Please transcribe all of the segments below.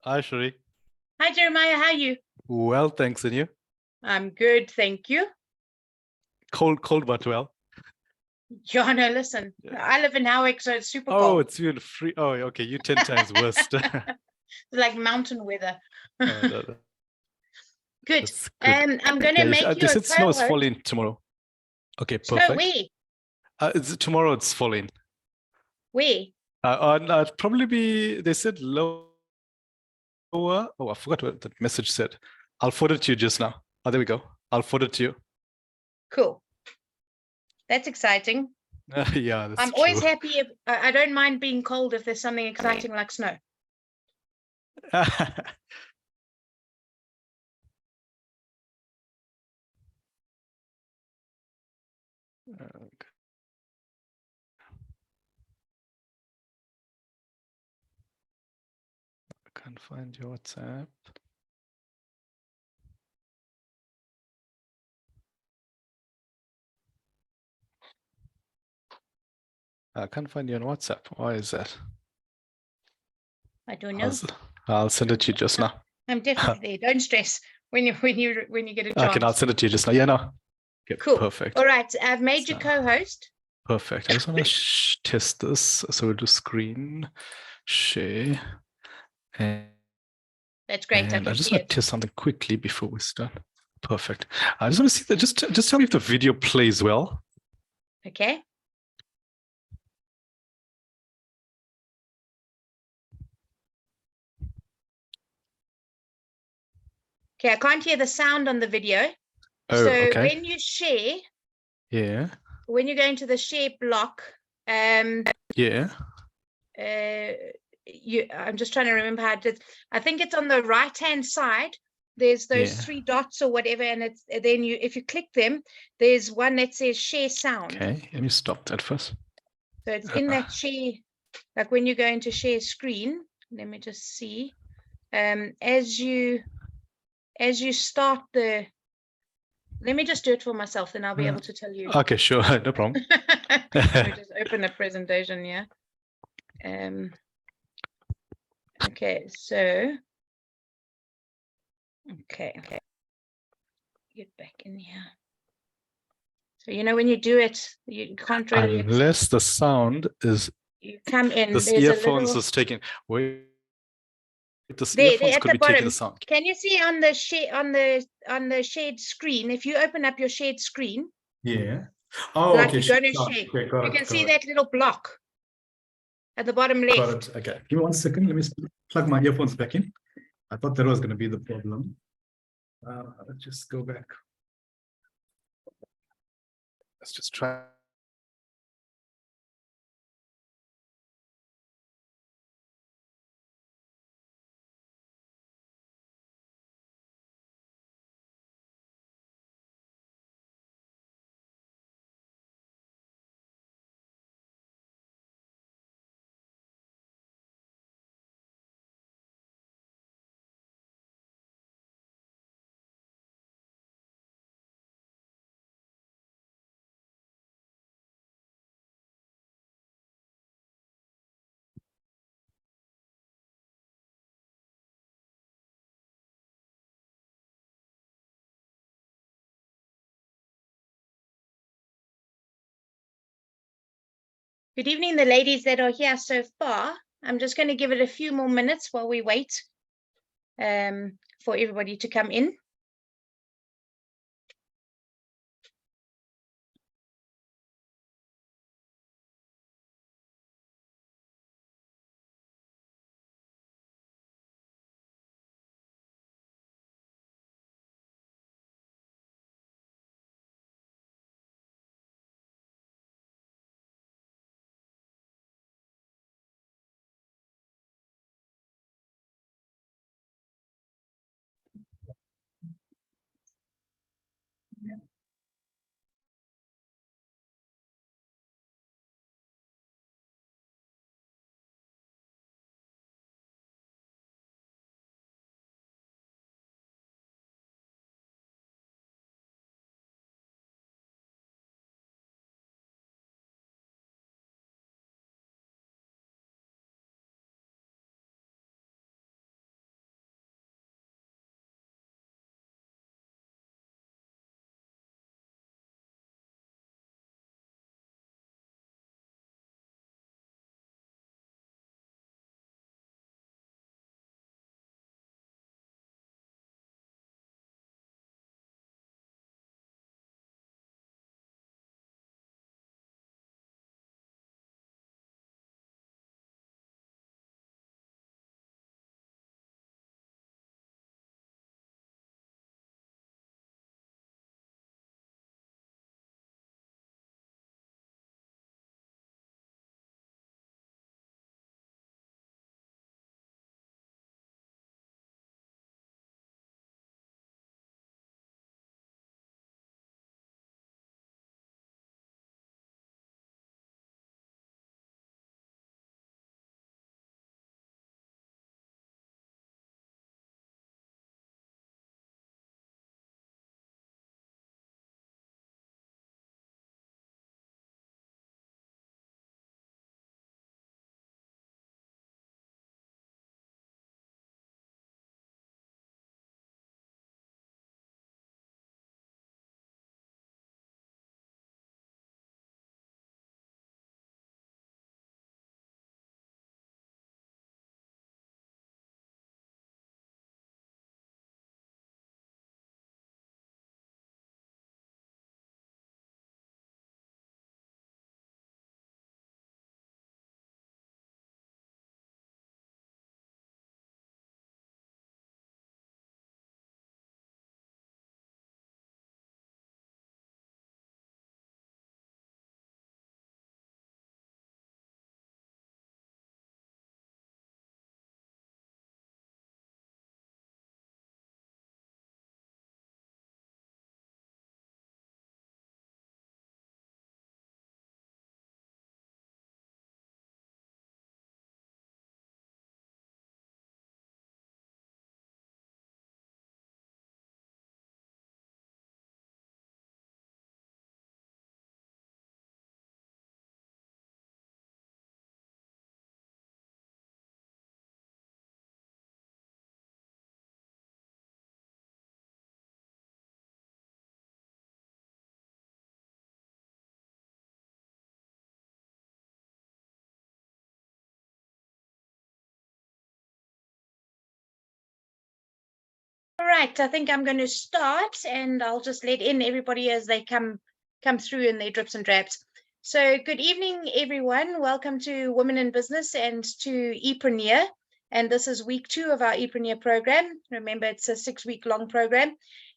Hi, Shri. Hi, Jeremiah. How are you? Well, thanks. And you? I'm good, thank you. Cold, but well. Yeah, no, listen. Yeah. I live in Howick, so it's super Oh, cold. it's been free. Oh, okay. You 10 times worse. It's like mountain weather. No, Good. that's good. I'm going to make you They a said snow is co-host. falling tomorrow. Okay, Snow perfect. where? Tomorrow it's falling. Where? It'd probably be, they said lower. Oh, I forgot what the message said. I'll forward it to you just now. Oh, there we go. I'll forward it to you. Cool. That's exciting. Yeah, that's I'm true. always happy if I don't mind being cold if there's something exciting like snow. Okay. I can't find your WhatsApp. I can't find you on WhatsApp. Why is that? I don't know. I'll send it to you just now. I'm definitely there. Don't stress when you get a chance. Okay, I'll send it to you just now. Yeah, no. Okay, Cool. perfect. All right, I've made you co-host. Perfect. I just want to test this. So we'll do screen share. And that's great. I just want to test something quickly before we start. Perfect. I just want to see that. Just tell me if the video plays well. Okay. Okay, I can't hear the sound on the video. Oh, so okay. when you share, yeah, when you go into the share block, yeah, I'm just trying to remember how it is. I think it's on the right hand side. There's those three dots or whatever, and it's then if you click them, there's one that says share sound. Okay, let me stop that first. So it's in that share, like when you go into share screen. Let me just see. As you start the, let me just do it for myself, then I'll be able to tell you. Okay, sure, no problem. Let me just open a presentation here. Okay, so okay, get back in here. So when you do it, you can't really. Unless the sound is. You come in. This earphones is taking. Wait. This earphones could be taking the sound. Can you see on the shared screen? If you open up your shared screen. Yeah. Oh, like okay. You're going to share. Okay, you can see that little block at the bottom left. Got it. Okay. Give me 1 second. Let me plug my earphones back in. I thought that was going to be the problem. Let's just go back. Let's just try. Good evening, the ladies that are here so far. I'm just going to give it a few more minutes while we wait for everybody to come in. right, I think I'm going to start, and I'll just let in everybody as they come through in their drips and drabs. So good evening, everyone. Welcome to Women in Business and to E-Preneur. And this is week 2 of our E-Preneur program. Remember, it's a 6-week-long program.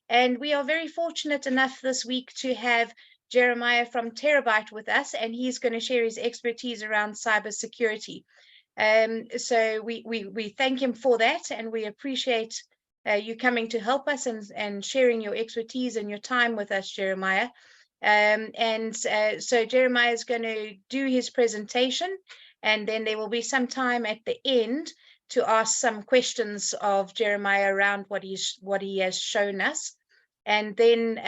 And we are very fortunate enough this week to have Jeremiah from Terabyte with us, and he's going to share his expertise around cybersecurity. So we thank him for that, and we appreciate you coming to help us and sharing your expertise and your time with us, Jeremiah. So Jeremiah is going to do his presentation, and then there will be some time at the end to ask some questions of Jeremiah around what he has shown us. And then,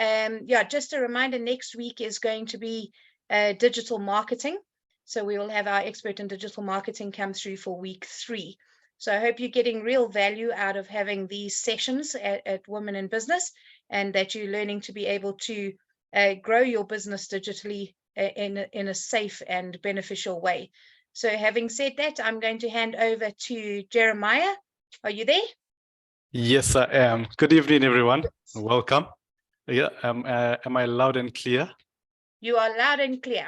just a reminder, next week is going to be digital marketing. So we will have our expert in digital marketing come through for week 3. So I hope you're getting real value out of having these sessions at Women in Business, and that you're learning to be able to grow your business digitally in a safe and beneficial way. So having said that, I'm going to hand over to Jeremiah. Are you there? Yes, I am. Good evening, everyone. Welcome. Yeah, am I loud and clear? You are loud and clear.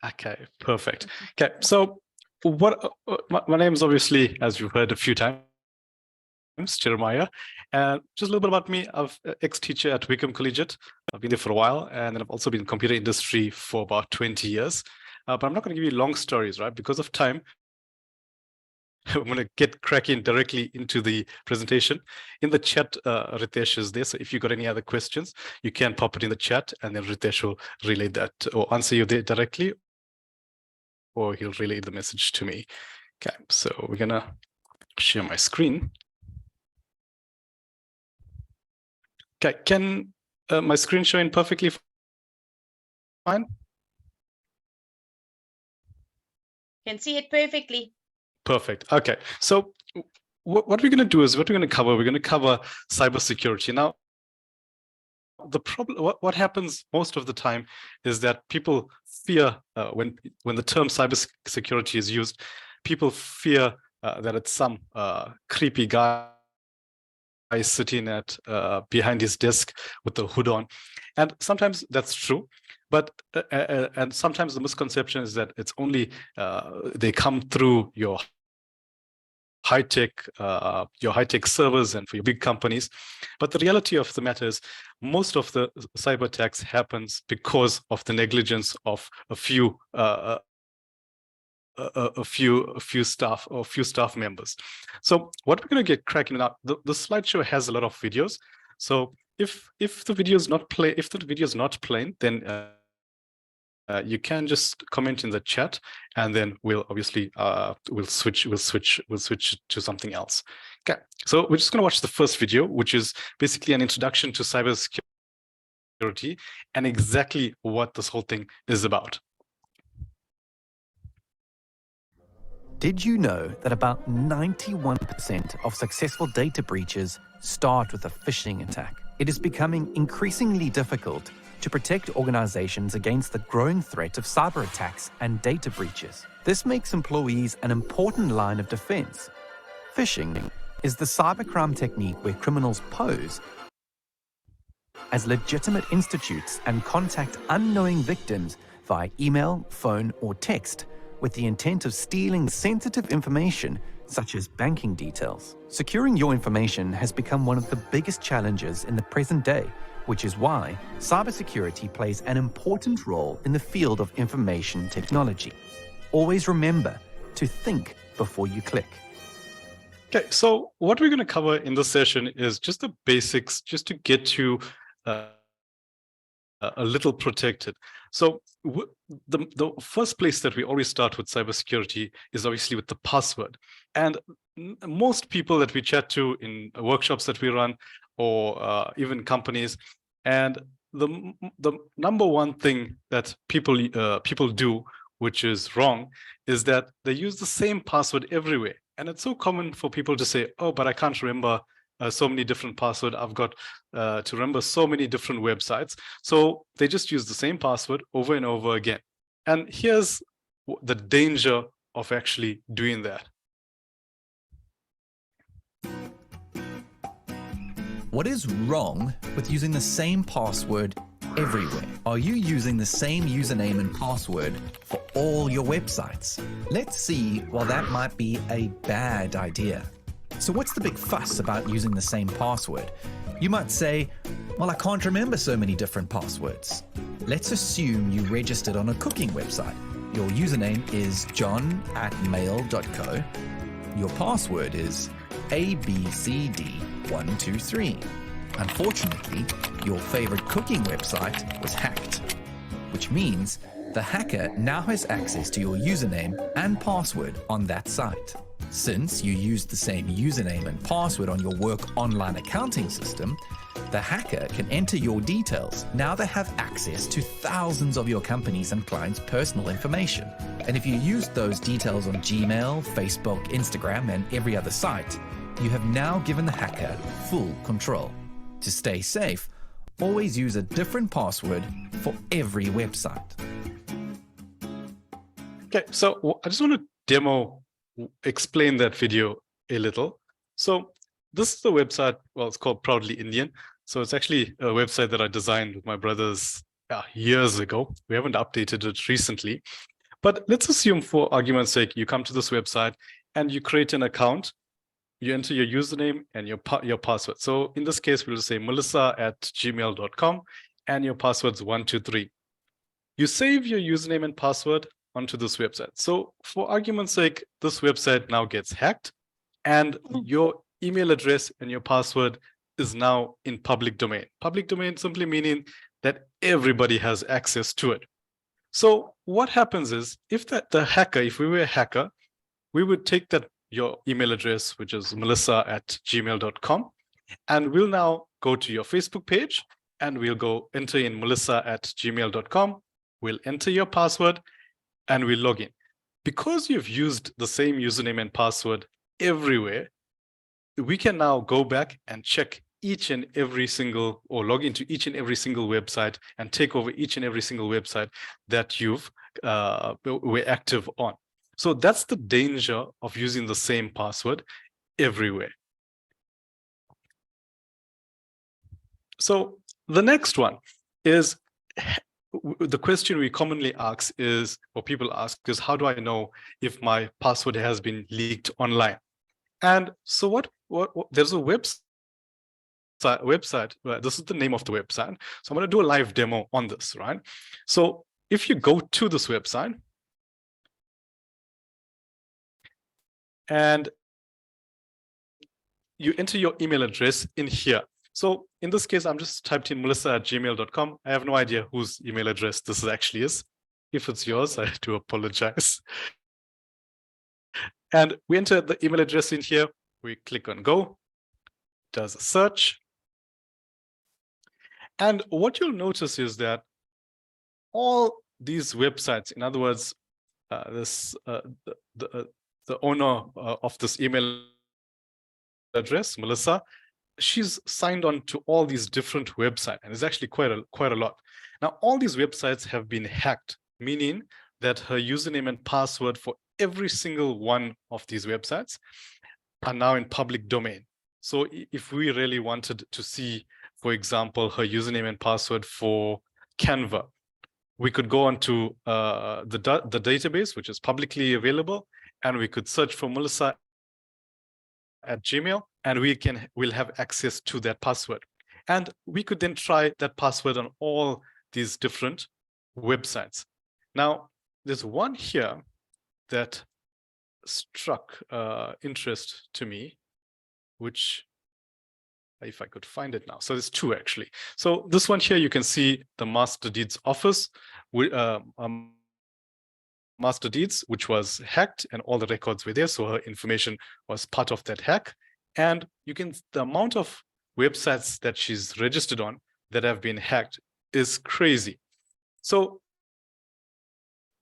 Okay, perfect. Okay, so my name is obviously, as you've heard a few times, Jeremiah. And just a little bit about me. I'm an ex-teacher at Wickham Collegiate. I've been there for a while, and then I've also been in the computer industry for about 20 years. But I'm not going to give you long stories, right? Because of time, I'm going to get cracking directly into the presentation. In the chat, Ritesh is there. So if you've got any other questions, you can pop it in the chat, and then Ritesh will relay that or answer you there directly, or he'll relay the message to me. Okay, so we're going to share my screen. Okay, can my screen showing perfectly fine? Can see it perfectly. Perfect. Okay, so what we're going to do is we're going to cover cybersecurity. Now, the problem, what happens most of the time is that people fear when the term cybersecurity is used, people fear that it's some creepy guy sitting at behind his desk with the hood on, and sometimes that's true, but and sometimes the misconception is that it's only they come through your high-tech servers and for your big companies. But the reality of the matter is most of the cyber attacks happens because of the negligence of a few staff members. So what we're going to get cracking up, the slideshow has a lot of videos. So if the video is not playing, then you can just comment in the chat, and then we'll obviously we'll switch to something else. Okay, so we're just going to watch the first video, which is basically an introduction to cybersecurity and exactly what this whole thing is about. Did you know that about 91% of successful data breaches start with a phishing attack? It is becoming increasingly difficult to protect organizations against the growing threat of cyber attacks and data breaches. This makes employees an important line of defense. Phishing is the cybercrime technique where criminals pose as legitimate institutes and contact unknowing victims via email, phone, or text with the intent of stealing sensitive information such as banking details. Securing your information has become one of the biggest challenges in the present day, which is why cybersecurity plays an important role in the field of information technology. Always remember to think before you click. Okay, so what we're going to cover in this session is just the basics, just to get you a little protected. So the first place that we always start with cybersecurity is obviously with the password. And most people that we chat to in workshops that we run, or even companies, and the number one thing that people do, which is wrong, is that they use the same password everywhere. And it's so common for people to say, oh, but I can't remember so many different passwords. I've got to remember so many different websites. So they just use the same password over and over again. And here's the danger of actually doing that. What is wrong with using the same password everywhere? Are you using the same username and password for all your websites? Let's see why that might be a bad idea. So what's the big fuss about using the same password? You might say, well, I can't remember so many different passwords. Let's assume you registered on a cooking website. Your username is john@mail.co. Your password is ABCD123. Unfortunately, your favorite cooking website was hacked, which means the hacker now has access to your username and password on that site. Since you used the same username and password on your work online accounting system, the hacker can enter your details. Now they have access to thousands of your company's and clients' personal information. And if you used those details on Gmail, Facebook, Instagram, and every other site, you have now given the hacker full control. To stay safe, always use a different password for every website. Okay, so I just want to explain that video a little. So this is the website, well, it's called Proudly Indian. So it's actually a website that I designed with my brothers years ago. We haven't updated it recently. But let's assume, for argument's sake, you come to this website and you create an account. You enter your username and your password. So in this case, we'll say melissa@gmail.com and your password's 123. You save your username and password onto this website. So for argument's sake, this website now gets hacked and your email address and your password is now in public domain. Public domain simply meaning that everybody has access to it. So what happens is, if we were a hacker, we would take your email address, which is melissa@gmail.com, and we'll now go to your Facebook page and we'll go enter in melissa@gmail.com. We'll enter your password and we'll log in. Because you've used the same username and password everywhere, we can now go back and check each and every single, or log into each and every single website and take over each and every single website that were active on. So that's the danger of using the same password everywhere. So the next one is, the question we commonly ask is, or people ask is, how do I know if my password has been leaked online? And so there's a website, this is the name of the website. So I'm going to do a live demo on this, right? So if you go to this website and you enter your email address in here. So in this case, I'm just typed in melissa@gmail.com. I have no idea whose email address this actually is. If it's yours, I do apologize. And we enter the email address in here. We click on go, does a search. And what you'll notice is that all these websites, in other words, the owner of this email address, Melissa, she's signed on to all these different websites, and it's actually quite a lot. Now, all these websites have been hacked, meaning that her username and password for every single one of these websites are now in public domain. So if we really wanted to see, for example, her username and password for Canva, we could go onto the database, which is publicly available, and we could search for Melissa at Gmail, and we'll have access to that password. And we could then try that password on all these different websites. Now, there's one here that struck interest to me, which, if I could find it now. So there's two actually. So this one here, you can see the Master Deeds Office, Master Deeds, which was hacked, and all the records were there. So her information was part of that hack. And the amount of websites that she's registered on that have been hacked is crazy. So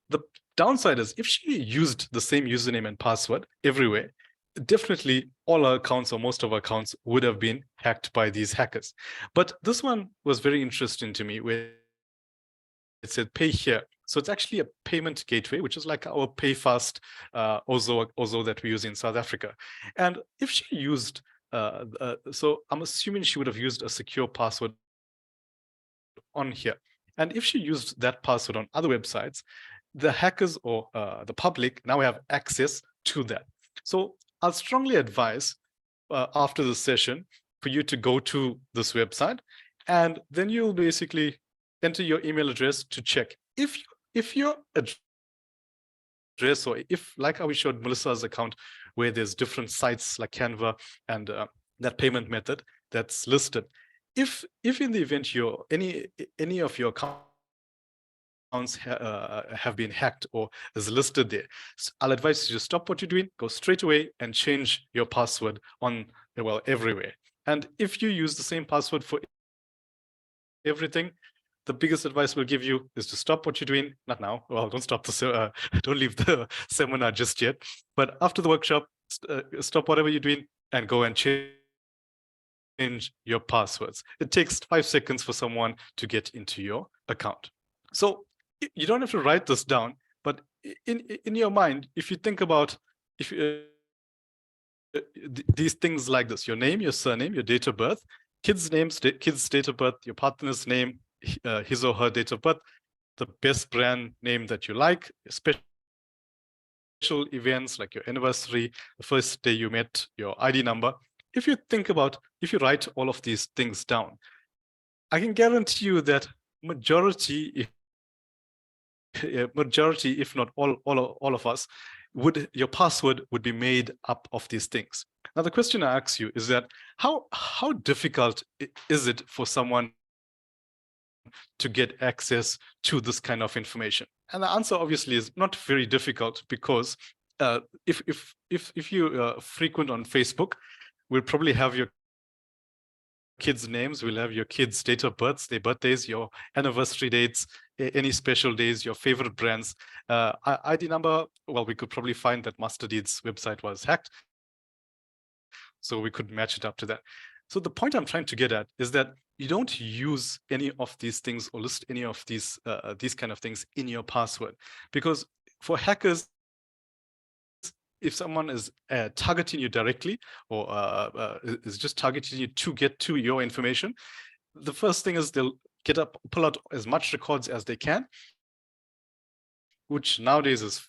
the downside is, if she used the same username and password everywhere, definitely all our accounts, or most of our accounts, would have been hacked by these hackers. But this one was very interesting to me, where it said pay here. So it's actually a payment gateway, which is like our PayFast Ozo that we use in South Africa. And if she used so I'm assuming she would have used a secure password on here. And if she used that password on other websites, the hackers or the public now have access to that. So I'll strongly advise after the session for you to go to this website, and then you'll basically enter your email address to check if your address, or if, like how we showed Melissa's account, where there's different sites like Canva and that payment method that's listed. If in the event any of your accounts have been hacked or is listed there, so I'll advise you to stop what you're doing, go straight away and change your password on, well, everywhere. And if you use the same password for everything, the biggest advice we'll give you is to stop what you're doing. Not now. Well, don't stop the don't leave the seminar just yet. But after the workshop, stop whatever you're doing and go and change your passwords. It takes 5 seconds for someone to get into your account. So you don't have to write this down, but in your mind, if you think about these things like this: your name, your surname, your date of birth, kids' names, kids' date of birth, your partner's name, his or her date of birth, the best brand name that you like, special events like your anniversary, the first day you met, your ID number. If you write all of these things down, I can guarantee you that majority, if not all of us, your password would be made up of these things. Now, the question I ask you is that how difficult is it for someone to get access to this kind of information? And the answer obviously is not very difficult, because if you frequent on Facebook, we'll probably have your kids' names, we'll have your kids' date of births, their birthdays, your anniversary dates, any special days, your favorite brands, ID number. Well, we could probably find that Master Deed's website was hacked, so we could match it up to that. So the point I'm trying to get at is that you don't use any of these things or list any of these kind of things in your password, because for hackers, if someone is targeting you directly or is just targeting you to get to your information, the first thing is they'll pull out as much records as they can, which nowadays is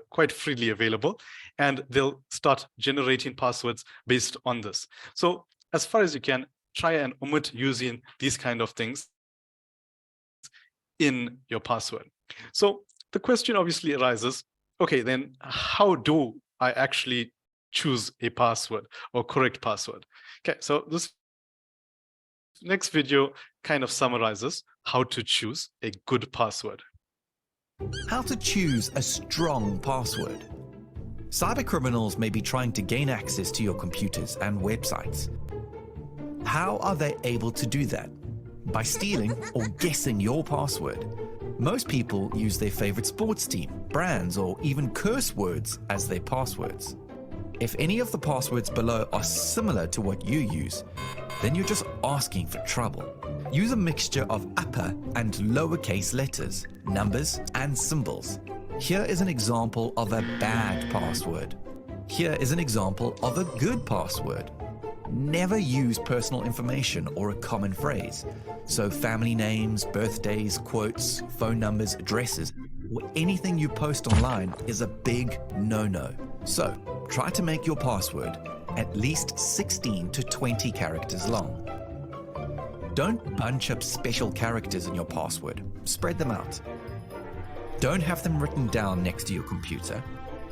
quite freely available, and they'll start generating passwords based on this. So as far as you can, try and omit using these kind of things in your password. So the question obviously arises, okay, then how do I actually choose a password or correct password? Okay, so this next video kind of summarizes how to choose a good password. How to choose a strong password. Cybercriminals may be trying to gain access to your computers and websites. How are they able to do that? By stealing or guessing your password. Most people use their favorite sports team, brands, or even curse words as their passwords. If any of the passwords below are similar to what you use, then you're just asking for trouble. Use a mixture of upper and lowercase letters, numbers, and symbols. Here is an example of a bad password. Here is an example of a good password. Never use personal information or a common phrase. So family names, birthdays, quotes, phone numbers, addresses, or anything you post online is a big no-no. So try to make your password at least 16 to 20 characters long. Don't bunch up special characters in your password. Spread them out. Don't have them written down next to your computer.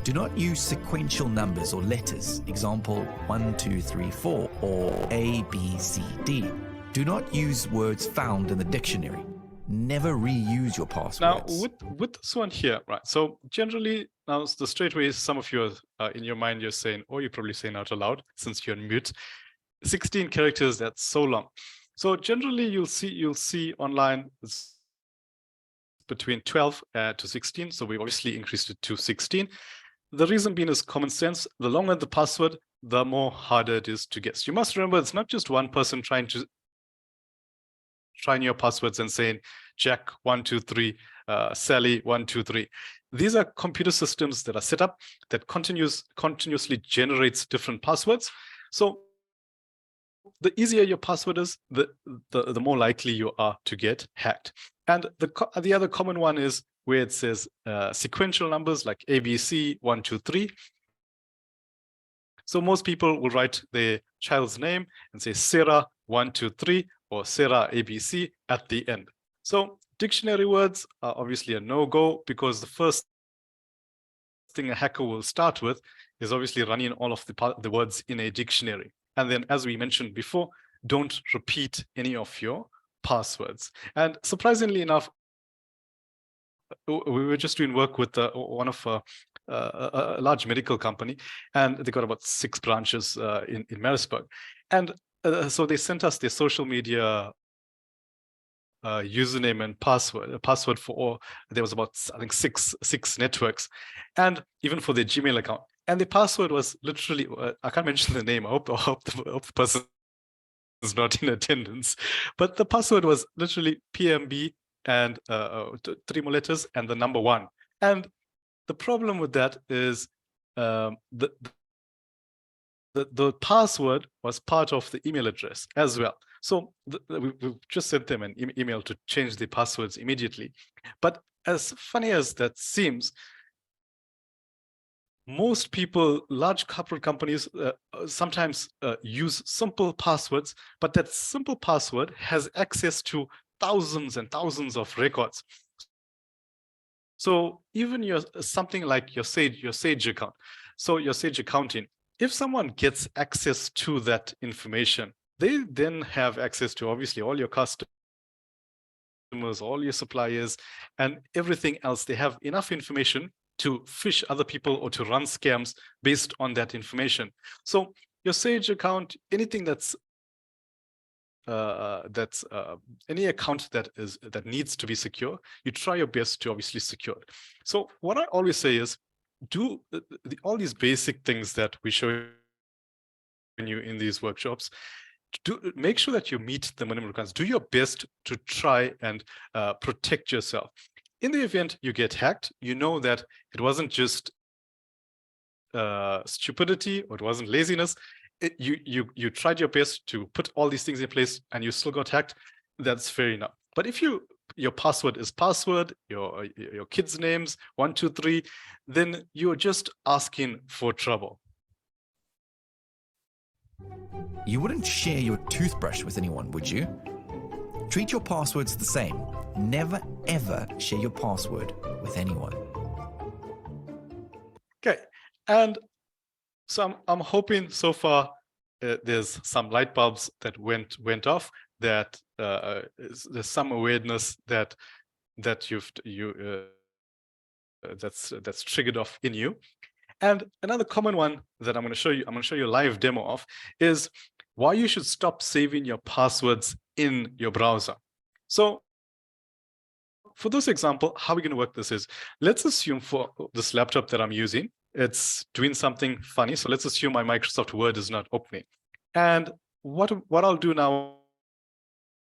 Do not use sequential numbers or letters, example 1, 2, 3, 4, or A, B, C, D. Do not use words found in the dictionary. Never reuse your passwords. Now, with this one here, right? So generally, now the straight way, some of you in your mind, you're saying, or you're probably saying out aloud since you're on mute, 16 characters, that's so long. So generally, you'll see online it's between 12 to 16. So we obviously increased it to 16. The reason being is common sense. The longer the password, the more harder it is to guess. You must remember, it's not just one person trying your passwords and saying Jack 1 2 3, Sally 1 2 3. These are computer systems that are set up that continuously generates different passwords. So the easier your password is, the more likely you are to get hacked. And the other common one is where it says sequential numbers like ABC 1, 2, 3. So most people will write their child's name and say Sarah 1, 2, 3 or Sarah ABC at the end. So dictionary words are obviously a no-go, because the first thing a hacker will start with is obviously running all of the words in a dictionary. And then, as we mentioned before, don't repeat any of your passwords. And surprisingly enough, we were just doing work with one of a large medical company, and they got about 6 branches in Marisburg. And so they sent us their social media username and password for all. There was about, I think, six networks, and even for their Gmail account. And the password was literally, I can't mention the name. I hope the person is not in attendance, but the password was literally PMB and 3 more letters and the number 1. And the problem with that is the password was part of the email address as well. So we've just sent them an email to change the passwords immediately. But as funny as that seems, most people, large corporate companies, sometimes use simple passwords, but that simple password has access to thousands and thousands of records. So even something like your Sage account, so your Sage accounting, if someone gets access to that information, they then have access to obviously all your customers, all your suppliers, and everything else. They have enough information to phish other people or to run scams based on that information. So your Sage account, anything that's any account that needs to be secure, you try your best to obviously secure it. So what I always say is, do all these basic things that we show you in these workshops. Make sure that you meet the minimum requirements. Do your best to try and protect yourself. In the event you get hacked, you know that it wasn't just stupidity, or it wasn't laziness. You tried your best to put all these things in place and you still got hacked. That's fair enough. But if your password is password, your kids' names 1, 2, 3, then you're just asking for trouble. You wouldn't share your toothbrush with anyone, would you? Treat your passwords the same. Never, ever share your password with anyone. Okay, and so I'm hoping so far there's some light bulbs that went off, that there's some awareness that's triggered off in you. And another common one that I'm going to show you a live demo of is why you should stop saving your passwords in your browser. So for this example, how we're going to work this is, let's assume for this laptop that I'm using, it's doing something funny. So let's assume my Microsoft Word is not opening. And what I'll do now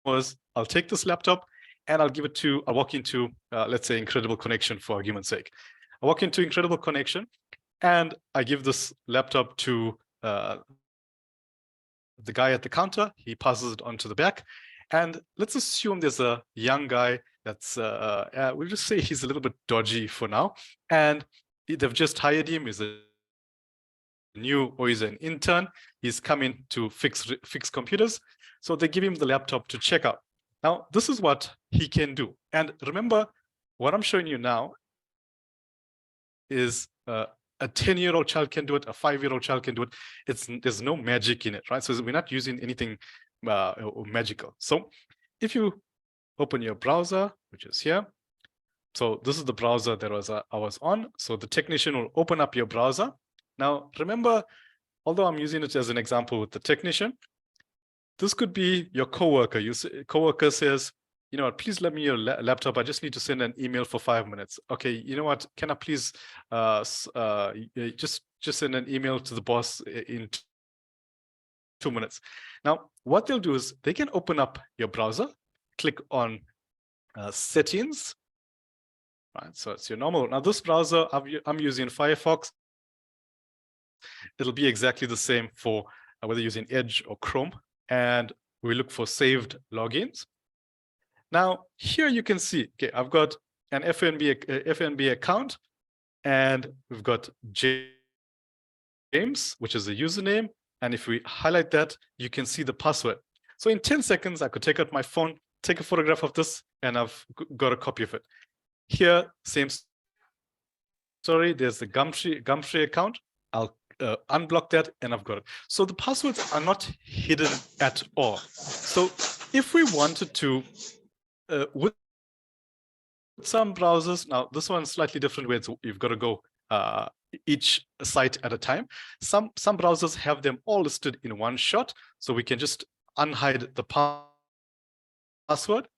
is I'll take this laptop and I'll walk into, let's say, Incredible Connection for argument's sake. I walk into Incredible Connection and I give this laptop to the guy at the counter. He passes it on to the back. And let's assume there's a young guy that's, we'll just say he's a little bit dodgy for now. And they've just hired him. He's he's an intern. He's coming to fix computers. So they give him the laptop to check out. Now, this is what he can do. And remember, what I'm showing you now is a 10-year-old child can do it, a 5-year-old child can do it. There's no magic in it, right? So we're not using anything magical. So if you open your browser, which is here, so this is the browser that I was on. So the technician will open up your browser. Now, remember, although I'm using it as an example with the technician, this could be your coworker. Coworker says, you know what, please let me your laptop. I just need to send an email for 5 minutes. Okay, you know what, can I please just send an email to the boss in 2 minutes. Now, what they'll do is they can open up your browser, click on settings, right? So it's your normal. Now, this browser, I'm using Firefox. It'll be exactly the same for whether using Edge or Chrome. and we look for saved logins. Now, here you can see, okay, I've got an FNB account, and we've got James, which is the username. And if we highlight that, you can see the password. So in 10 seconds, I could take out my phone, take a photograph of this, and I've got a copy of it. Here, same story. There's the Gumtree account. I'll unblock that, and I've got it. So the passwords are not hidden at all. So if we wanted to, with some browsers, now this one's slightly different where you've got to go each site at a time. Some browsers have them all listed in one shot, so we can just unhide the password,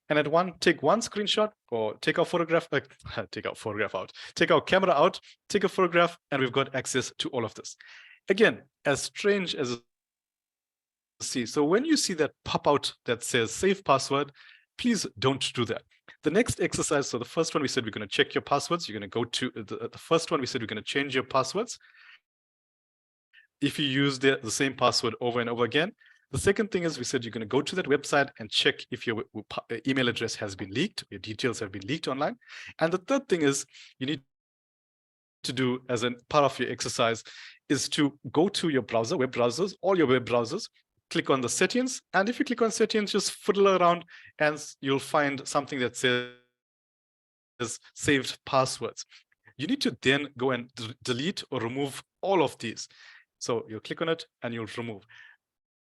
and take one screenshot or take our photograph, take our camera out, take a photograph, and we've got access to all of this. Again, as strange as see. So when you see that pop out that says save password, please don't do that. The next exercise, so the first one we said we're going to check your passwords. You're going to go to the first one we said we're going to change your passwords. If you use the same password over and over again. The second thing is we said you're going to go to that website and check if your email address has been leaked, your details have been leaked online. And the third thing is you need to do as a part of your exercise is to go to your browser, web browsers, all your web browsers, click on the settings. And if you click on settings, just fiddle around and you'll find something that says saved passwords. You need to then go and delete or remove all of these. So you'll click on it and you'll remove.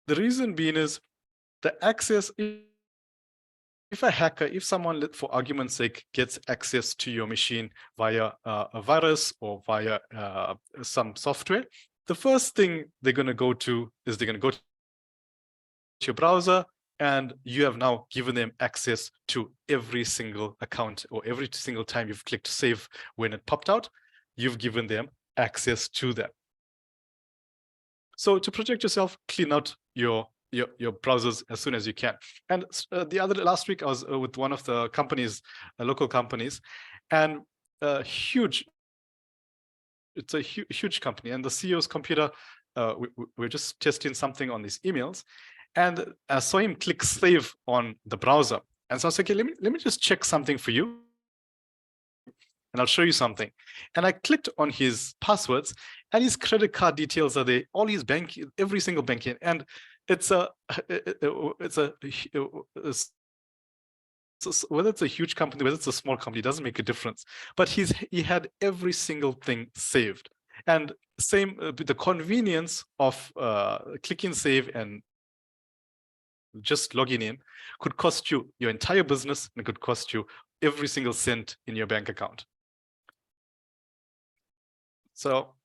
The reason being is the access, if a hacker, if someone, for argument's sake, gets access to your machine via a virus or via some software, the first thing they're going to go to is they're going to go to your browser, and you have now given them access to every single account, or every single time you've clicked save when it popped out, you've given them access to that. So to protect yourself, clean out your browsers as soon as you can. And last week I was with one of the companies, local companies, and it's a huge company, and the CEO's computer, we're just testing something on these emails, and I saw him click save on the browser. And so I said, okay, let me just check something for you, and I'll show you something. And I clicked on his passwords, and his credit card details are there, all his every single banking, and whether it's a huge company, whether it's a small company, it doesn't make a difference. But he had every single thing saved. And same, the convenience of clicking save and just logging in could cost you your entire business, and it could cost you every single cent in your bank account. So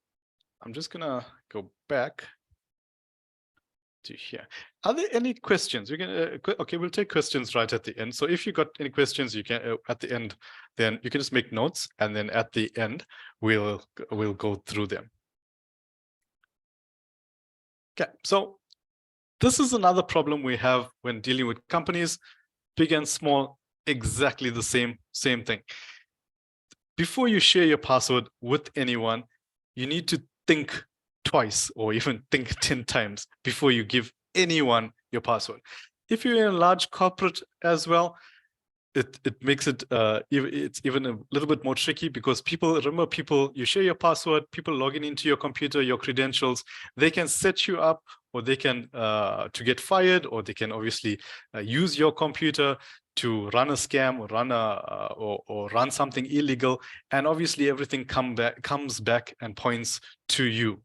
I'm just gonna go back to here. Are there any questions? Okay, we'll take questions right at the end. So if you got any questions, you can at the end, then you can just make notes, and then at the end we'll go through them. Okay, so this is another problem we have when dealing with companies, big and small, exactly the same thing. Before you share your password with anyone, you need to think twice, or even think 10 times before you give anyone your password. If you're in a large corporate as well, it makes it it's even a little bit more tricky, because you share your password, people logging into your computer, your credentials, they can set you up, or they can to get fired, or they can obviously use your computer to run a scam, or run something illegal, and obviously everything comes back and points to you.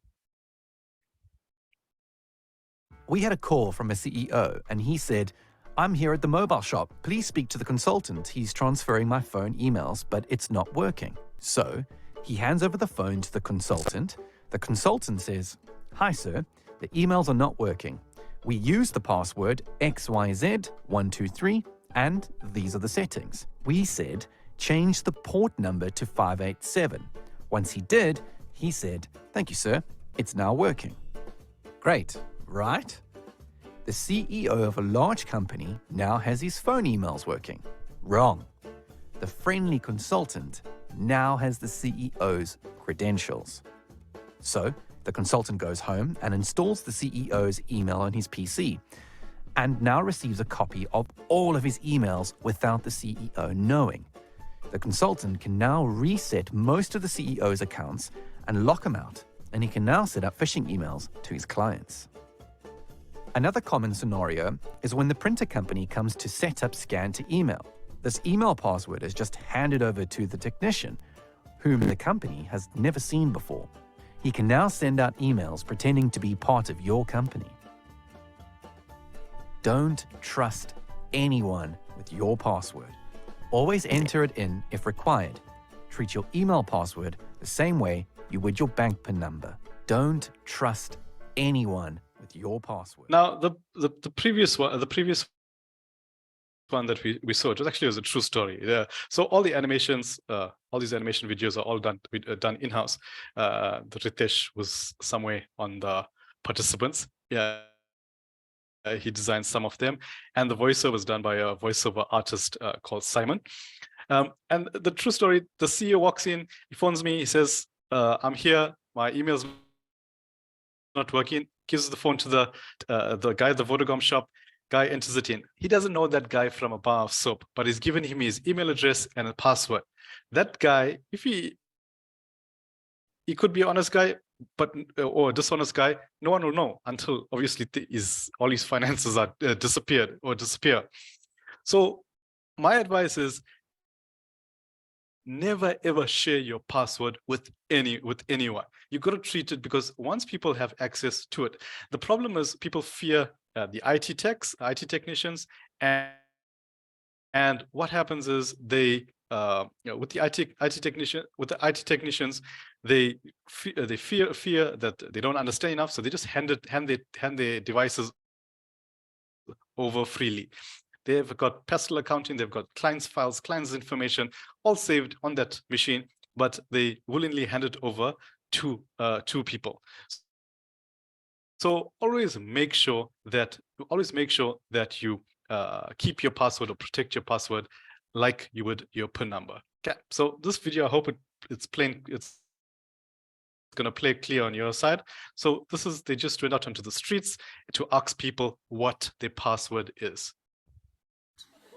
We had a call from a CEO, and he said, "I'm here at the mobile shop. Please speak to the consultant. He's transferring my phone emails, but it's not working." So he hands over the phone to the consultant. The consultant says, "Hi, sir. The emails are not working. We use the password XYZ123, and these are the settings." We said, "Change the port number to 587. Once he did, he said, "Thank you, sir. It's now working." Great, right? The CEO of a large company now has his phone emails working. Wrong. The friendly consultant now has the CEO's credentials. So The consultant goes home and installs the CEO's email on his PC and now receives a copy of all of his emails without the CEO knowing. The consultant can now reset most of the CEO's accounts and lock him out, and he can now set up phishing emails to his clients. Another common scenario is when the printer company comes to set up scan to email. This email password is just handed over to the technician, whom the company has never seen before. He can now send out emails pretending to be part of your company. Don't trust anyone with your password. Always enter it in if required. Treat your email password the same way you would your bank PIN number. Don't trust anyone with your password. Now, the previous one that we saw, it was a true story. Yeah. So all the animations, all these animation videos are all done in-house. The Ritesh was somewhere on the participants. Yeah. He designed some of them, and the voiceover was done by a voiceover artist called Simon. And the true story, the CEO walks in, he phones me, he says, I'm here, my email's not working, gives the phone to the guy at the Vodacom shop, guy enters it in. He doesn't know that guy from a bar of soap, but he's given him his email address and a password. That guy, if he could be an honest guy, or a dishonest guy, no one will know until obviously all his finances are disappear. So my advice is never ever share your password with anyone. You got to treat it, because once people have access to it, the problem is people fear the IT technicians, and what happens is they with the IT technicians, they fear that they don't understand enough, so they just hand their devices over freely. They've got personal accounting, they've got clients' files, clients' information, all saved on that machine, but they willingly hand it over to people. So always make sure that you keep your password or protect your password like you would your PIN number. Okay. So this video, I hope it's going to play clear on your side. So they just went out onto the streets to ask people what their password is.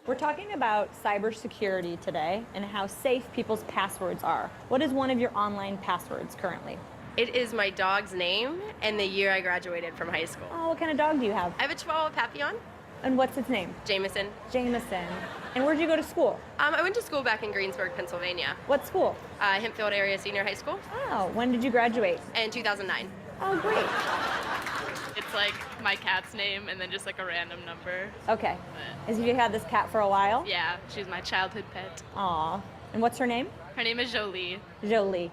We're talking about cybersecurity today and how safe people's passwords are. What is one of your online passwords currently? It is my dog's name and the year I graduated from high school. Oh, what kind of dog do you have? I have a Chihuahua Papillon. And what's its name? Jameson. Jameson. And where'd you go to school? I went to school back in Greensburg, Pennsylvania. What school? Hempfield Area Senior High School. Oh, when did you graduate? In 2009. Oh, great. It's like my cat's name and then just like a random number. Okay. Have you had this cat for a while? Yeah, she's my childhood pet. Aw. And what's her name? Her name is Jolie. Jolie.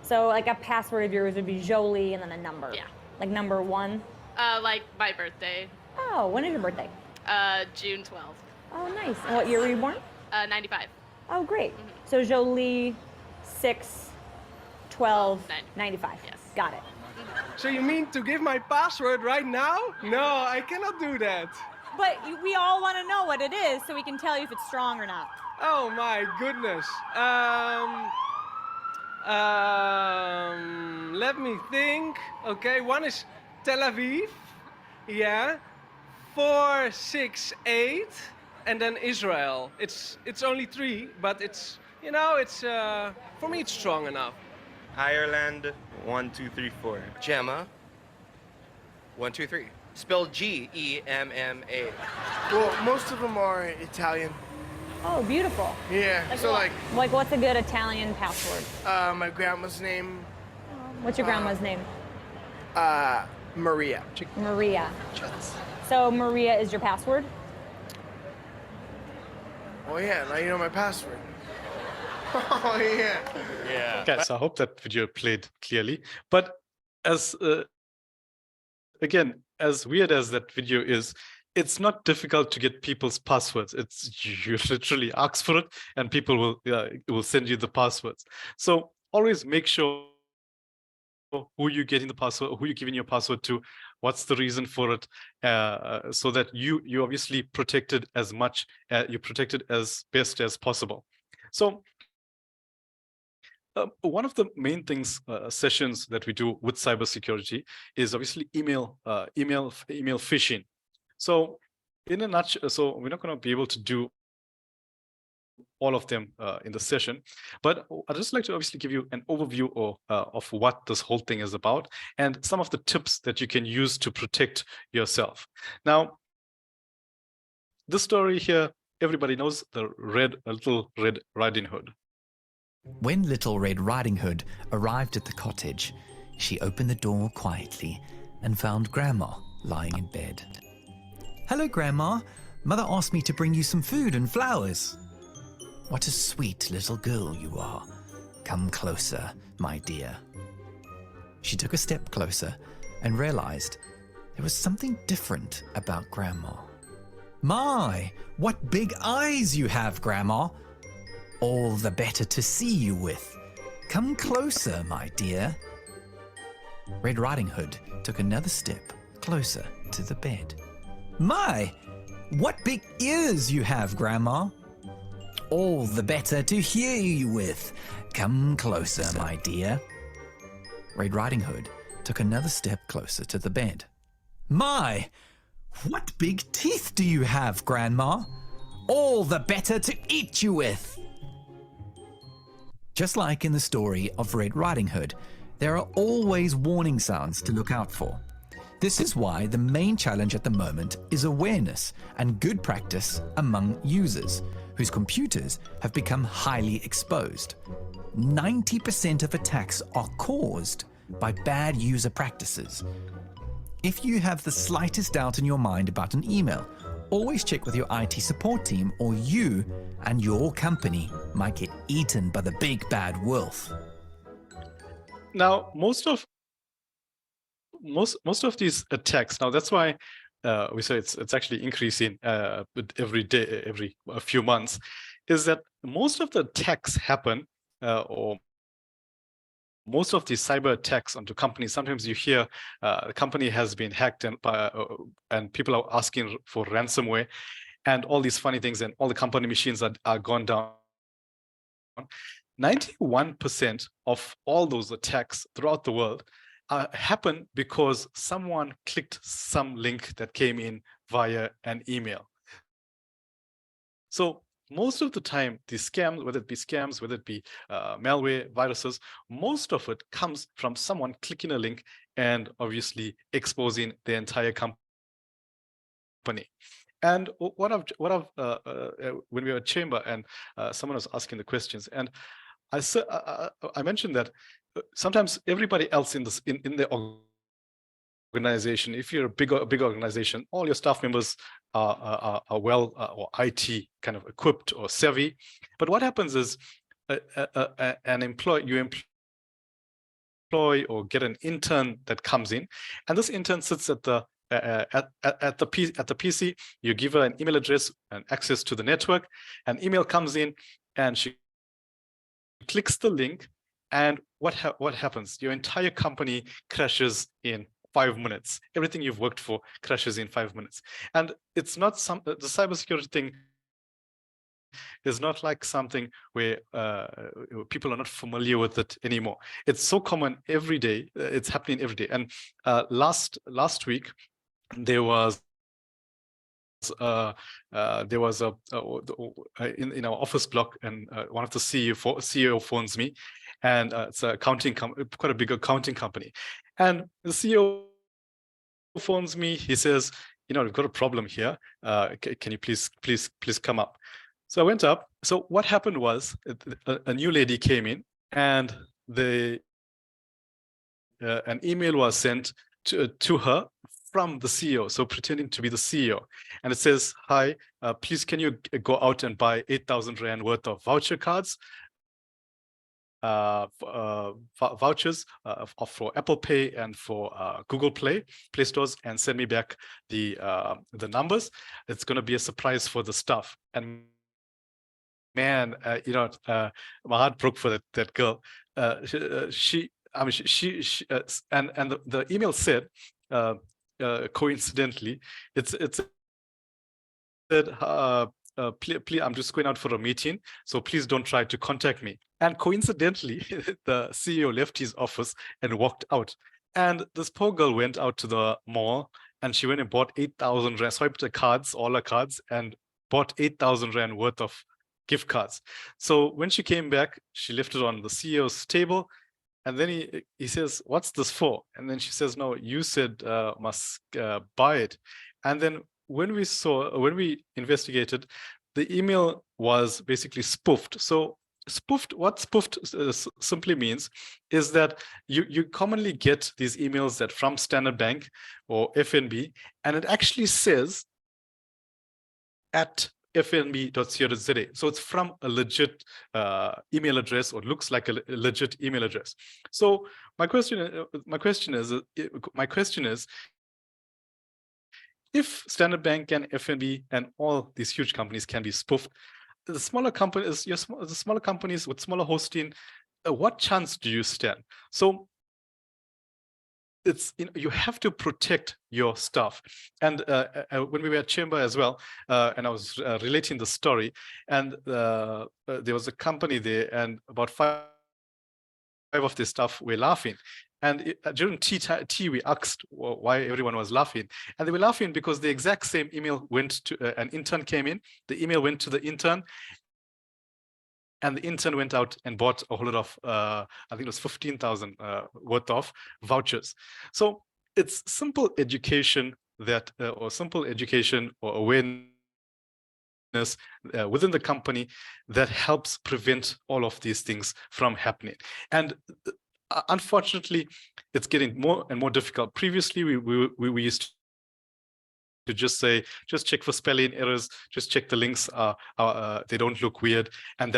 So like a password of yours would be Jolie and then a number. Yeah. Like number 1? Like my birthday. Oh, when is your birthday? June 12th. Oh, nice. And what year were you born? 95. Oh, great. So Jolie 6/12/95. Yes. Got it. So you mean to give my password right now? No, I cannot do that. But we all want to know what it is so we can tell you if it's strong or not. Oh my goodness. Let me think. Okay, one is Tel Aviv. Yeah. 468, and then Israel. It's only 3, but it's for me it's strong enough. Ireland, 1, 2, 3, 4. Gemma, 1, 2, 3. Spelled Gemma. Well, most of them are Italian. Oh, beautiful. Yeah, so like what's a good Italian password? My grandma's name. What's your grandma's name? Maria. Maria. So Maria is your password? Oh yeah, now you know my password. Oh yeah. Yeah. Okay, so I hope that video played clearly. But as again, as weird as that video is, it's not difficult to get people's passwords. You literally ask for it, and people will send you the passwords. So always make sure who you're getting the password, who you're giving your password to, what's the reason for it, so that you obviously protected as much, you're protected as best as possible. So one of the main things, sessions that we do with cybersecurity is obviously email phishing. So in a nutshell, so we're not going to be able to do all of them in the session, but I'd just like to obviously give you an overview of what this whole thing is about and some of the tips that you can use to protect yourself. Now, this story here, everybody knows the Little Red Riding Hood. When Little Red Riding Hood arrived at the cottage, she opened the door quietly and found Grandma lying in bed. "Hello, Grandma. Mother asked me to bring you some food and flowers." "What a sweet little girl you are. Come closer, my dear." She took a step closer and realized there was something different about Grandma. "My, what big eyes you have, Grandma. All the better to see you with. Come closer, my dear." Red Riding Hood took another step closer to the bed. "My, what big ears you have, Grandma. All the better to hear you with. Come closer, my dear." Red Riding Hood took another step closer to the bed. "My, what big teeth do you have, Grandma? All the better to eat you with." Just like in the story of Red Riding Hood, there are always warning sounds to look out for. This is why the main challenge at the moment is awareness and good practice among users whose computers have become highly exposed. 90% of attacks are caused by bad user practices. If you have the slightest doubt in your mind about an email, always check with your IT support team, or you and your company might get eaten by the big bad wolf. Now, most of these attacks, now that's why we say it's actually increasing every day, every few months, is that most of the attacks happen, or most of these cyber attacks onto companies. Sometimes you hear the company has been hacked and people are asking for ransomware and all these funny things, and all the company machines are gone down. 91% of all those attacks throughout the world happen because someone clicked some link that came in via an email. So most of the time, these scams, whether it be scams, whether it be malware, viruses, most of it comes from someone clicking a link and obviously exposing the entire company. And when we were at chamber and someone was asking the questions, and I mentioned that sometimes everybody else in the organization, if you're a big organization, all your staff members are well or IT kind of equipped or savvy. But what happens is you employ or get an intern that comes in, and this intern sits at the PC. You give her an email address and access to the network. An email comes in, and she clicks the link, and what happens? Your entire company crashes in 5 minutes. Everything you've worked for crashes in 5 minutes. And it's not the cybersecurity thing is not like something where people are not familiar with it anymore. It's so common every day. It's happening every day. And last week there was in our office block, and one of the CEO phones me, and it's a quite a big accounting company, and the CEO phones me. He says, we've got a problem here. Can you please come up? So I went up. So what happened was a new lady came in, and an email was sent to her from the CEO, so pretending to be the CEO. And it says, "Hi, please can you go out and buy 8,000 Rand worth of voucher cards, vouchers for Apple Pay and for Google Play stores, and send me back the numbers. It's going to be a surprise for the staff." And man, my heart broke for that girl. The email said, coincidentally, it said, please, I'm just going out for a meeting, so please don't try to contact me. And coincidentally, the CEO left his office and walked out. And this poor girl went out to the mall and she went and bought 8,000 rand, swiped her cards, all her cards, and bought 8,000 rand worth of gift cards. So when she came back, she left it on the CEO's table. And then he says, "What's this for?" And then she says, "No, you said must buy it." And then when we investigated, the email was basically spoofed. So spoofed, what spoofed simply means is that you commonly get these emails that from Standard Bank or FNB, and it actually says at fnb.co.za. So it's from a legit email address, or looks like a legit email address. So my question is, if Standard Bank and FNB and all these huge companies can be spoofed, the smaller companies, the smaller companies with smaller hosting, what chance do you stand? So it's, you have to protect your stuff. And when we were at Chamber as well, and I was relating the story, and there was a company there, and about five of the staff were laughing. And during tea, we asked why everyone was laughing. And they were laughing because the exact same email went to, an intern came in, the email went to the intern, and the intern went out and bought a whole lot of, I think it was 15,000 worth of vouchers. So it's simple education that, or simple education or awareness within the company that helps prevent all of these things from happening. And unfortunately, it's getting more and more difficult. Previously, we used to just say, just check for spelling errors, just check the links, they don't look weird, and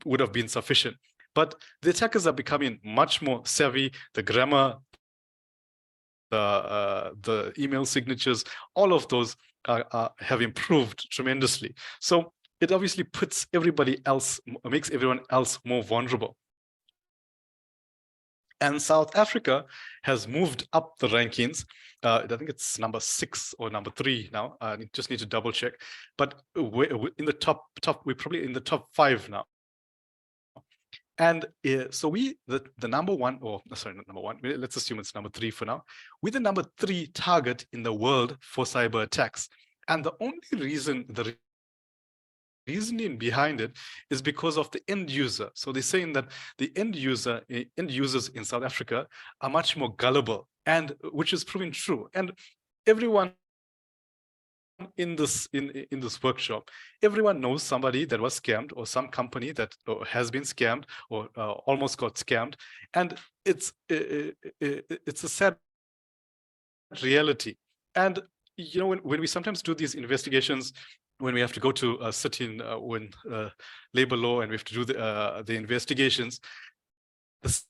would have been sufficient. But the attackers are becoming much more savvy. The grammar, the email signatures, all of those have improved tremendously. So it obviously puts everybody else, makes everyone else more vulnerable. And South Africa has moved up the rankings. I think it's number 6 or number 3 now. I just need to double check. But we're in the top, we're probably in the top 5 now. And so the number 1, or sorry, not number 1. Let's assume it's number 3 for now. We're the number 3 target in the world for cyber attacks. And the only reason, the reasoning behind it is because of the end user. So they're saying that the end users in South Africa are much more gullible, and which is proving true. And everyone in this workshop, everyone knows somebody that was scammed, or some company that has been scammed, or almost got scammed. And it's a sad reality. And you know, when we sometimes do these investigations, when we have to go to sit in when labor law, and we have to do the investigations, the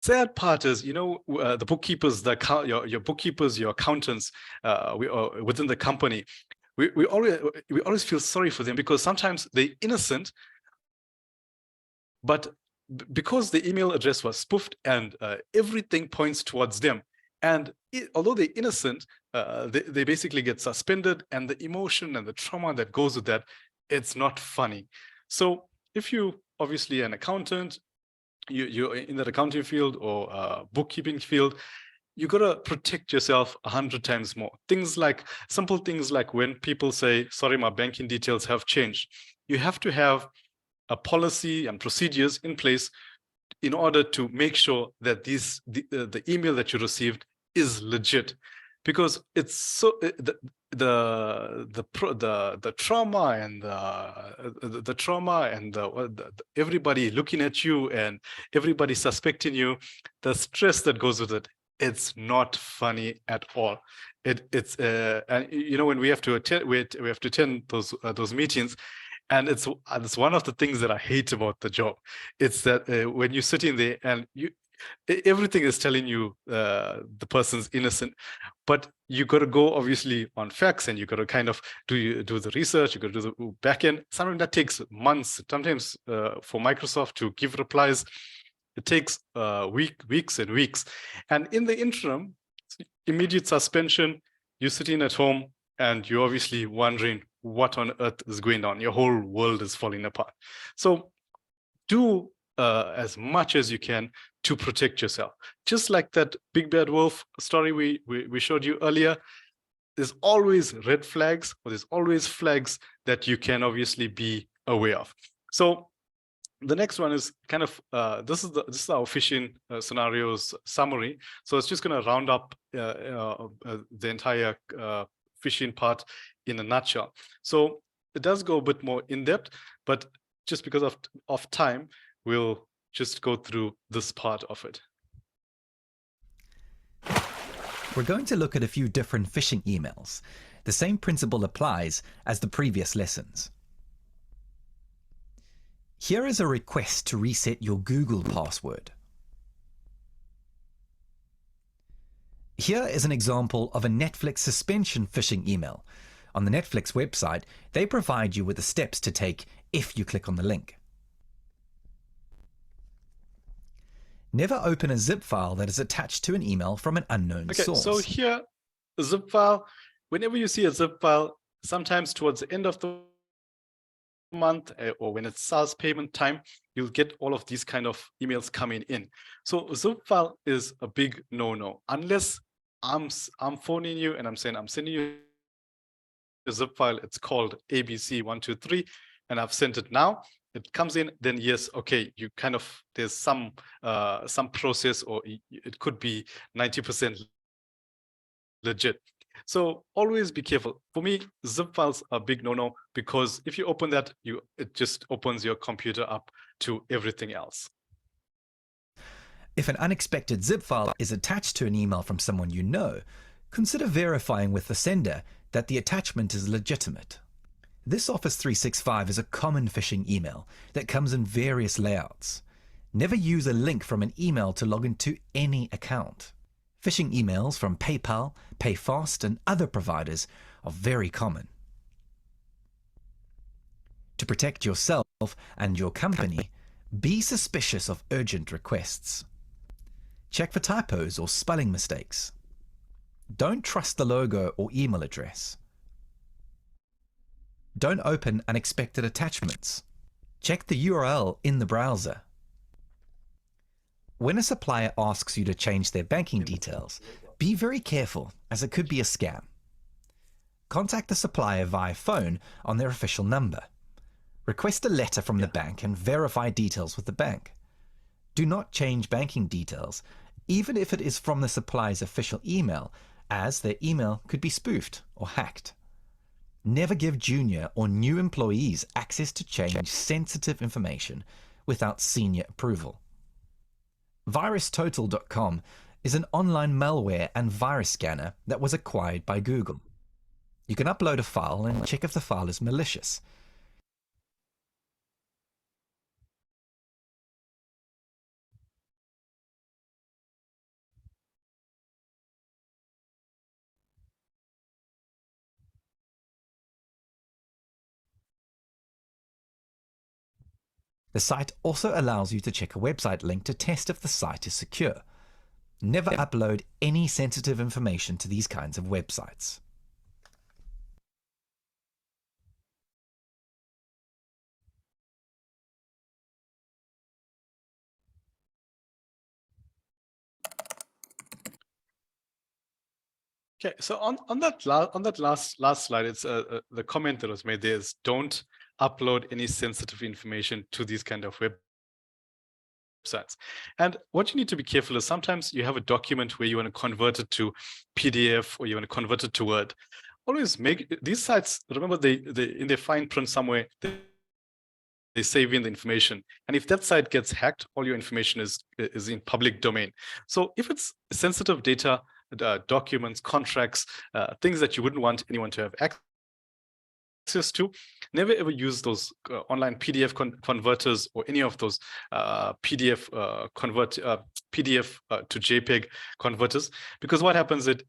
sad part is, you know, the bookkeepers, your bookkeepers, your accountants within the company, we always feel sorry for them, because sometimes they're innocent, but because the email address was spoofed and everything points towards them. And although they're innocent, they basically get suspended, and the emotion and the trauma that goes with that, it's not funny. So if you obviously an accountant, you're in that accounting field or bookkeeping field, you got to protect yourself 100 times more. Simple things like when people say, sorry, my banking details have changed. You have to have a policy and procedures in place in order to make sure that the email that you received is legit, because it's so the trauma and the trauma and everybody looking at you and everybody suspecting you, the stress that goes with it, it's not funny at all. It's and you know, when we have to attend those meetings. And it's one of the things that I hate about the job. It's that when you're sitting there and everything is telling you the person's innocent, but you got to go obviously on facts, and you got to kind of do the research. You got to do the back end. Sometimes that takes months. Sometimes for Microsoft to give replies, it takes weeks and weeks. And in the interim, immediate suspension. You're sitting at home and you're obviously wondering, what on earth is going on. Your whole world is falling apart. So do as much as you can to protect yourself. Just like that big bad wolf story we showed you earlier, there's always red flags, or there's always flags that you can obviously be aware of. So the next one is kind of this is our phishing scenarios summary. So it's just going to round up the entire phishing part in a nutshell. So it does go a bit more in depth, but just because of time, we'll just go through this part of it. We're going to look at a few different phishing emails. The same principle applies as the previous lessons. Here is a request to reset your Google password. Here is an example of a Netflix suspension phishing email. On the Netflix website, they provide you with the steps to take if you click on the link. Never open a zip file that is attached to an email from an unknown source. So here, a zip file, whenever you see a zip file, sometimes towards the end of the month or when it's SARS payment time, you'll get all of these kind of emails coming in. So a zip file is a big no-no, unless I'm phoning you and I'm saying I'm sending you a zip file. It's called ABC123, and I've sent it now. It comes in, then yes, okay, you kind of, there's some process, or it could be 90% legit. So always be careful. For me, zip files are a big no-no, because if you open that, it just opens your computer up to everything else. If an unexpected zip file is attached to an email from someone you know, consider verifying with the sender that the attachment is legitimate. This Office 365 is a common phishing email that comes in various layouts. Never use a link from an email to log into any account. Phishing emails from PayPal, PayFast, and other providers are very common. To protect yourself and your company, be suspicious of urgent requests. Check for typos or spelling mistakes. Don't trust the logo or email address. Don't open unexpected attachments. Check the URL in the browser. When a supplier asks you to change their banking details, be very careful, as it could be a scam. Contact the supplier via phone on their official number. Request a letter from the bank and verify details with the bank. Do not change banking details, even if it is from the supplier's official email, as their email could be spoofed or hacked. Never give junior or new employees access to change sensitive information without senior approval. VirusTotal.com is an online malware and virus scanner that was acquired by Google. You can upload a file and check if the file is malicious. The site also allows you to check a website link to test if the site is secure. Never upload any sensitive information to these kinds of websites. Okay, so on that last slide, it's the comment that was made there is don't upload any sensitive information to these kind of websites. And what you need to be careful is sometimes you have a document where you want to convert it to PDF or you want to convert it to Word. Always make these sites, remember they in their fine print somewhere, they save in the information. And if that site gets hacked, all your information is in public domain. So if it's sensitive data, documents, contracts, things that you wouldn't want anyone to have access to, never ever use those online PDF converters or any of those PDF to JPEG converters, because what happens it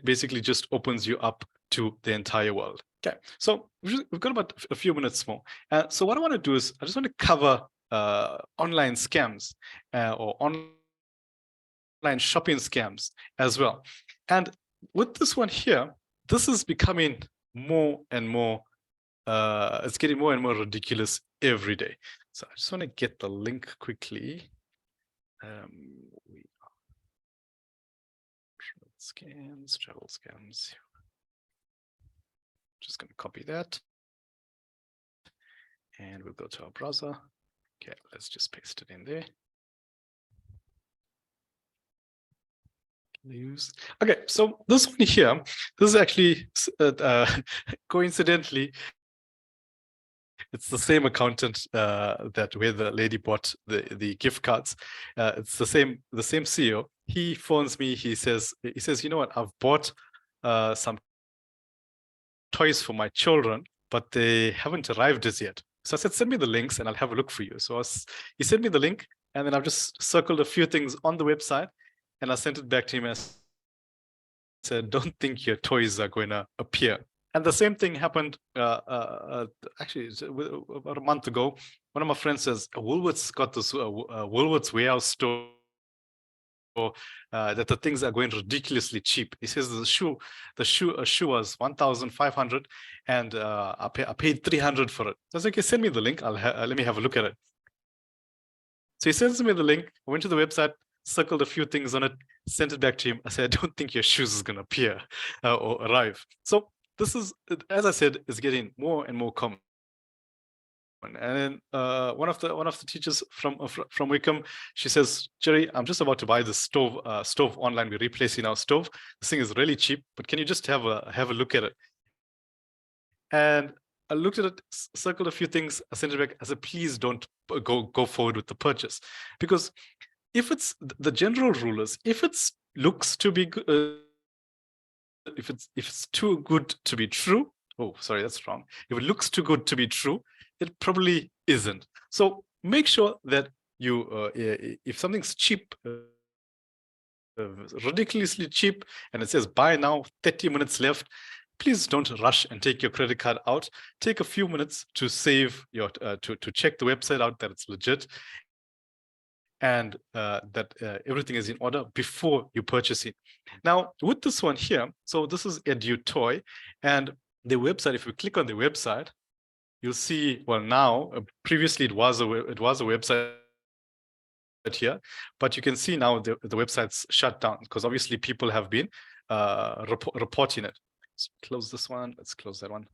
basically just opens you up to the entire world. Okay, so we've got about a few minutes more. So what I want to do is I just want to cover online scams or online shopping scams as well. And with this one here, this is becoming more and more, it's getting more and more ridiculous every day. So I just want to get the link quickly. Travel scams. Just going to copy that. And we'll go to our browser. Okay, let's just paste it in there. Okay, so this one here, this is actually coincidentally, it's the same accountant that where the lady bought the gift cards. It's the same CEO. He phones me. He says, you know what? I've bought some toys for my children, but they haven't arrived as yet. So I said, send me the links and I'll have a look for you. So he sent me the link, and then I've just circled a few things on the website, and I sent it back to him and said, don't think your toys are going to appear. And the same thing happened actually about a month ago. One of my friends says, Woolworths got this Woolworths warehouse store that the things are going ridiculously cheap. He says a shoe was 1,500, and I paid 300 for it. So I was like, okay, send me the link. Let me have a look at it. So he sends me the link. I went to the website, circled a few things on it, sent it back to him. I said, I don't think your shoes is going to appear or arrive. So this is, as I said, is getting more and more common. And then one of the teachers from Wickham, she says, Jerry, I'm just about to buy the stove online. We're replacing our stove. This thing is really cheap, but can you just have a look at it? And I looked at it, circled a few things, I sent it back. I said, please don't go forward with the purchase, because if it's the general rule is, if it looks to be if it's too good to be true. Oh, sorry, that's wrong. If it looks too good to be true, it probably isn't. So make sure that you, if something's cheap, ridiculously cheap, and it says buy now, 30 minutes left, please don't rush and take your credit card out. Take a few minutes to save your, to check the website out that it's legit, and that everything is in order before you purchase it. Now, with this one here, so this is EduToy, and the website, if you click on the website, you'll see, well, now, previously it was a website here, but you can see now the website's shut down because obviously people have been reporting it. Let's close this one. Let's close that one.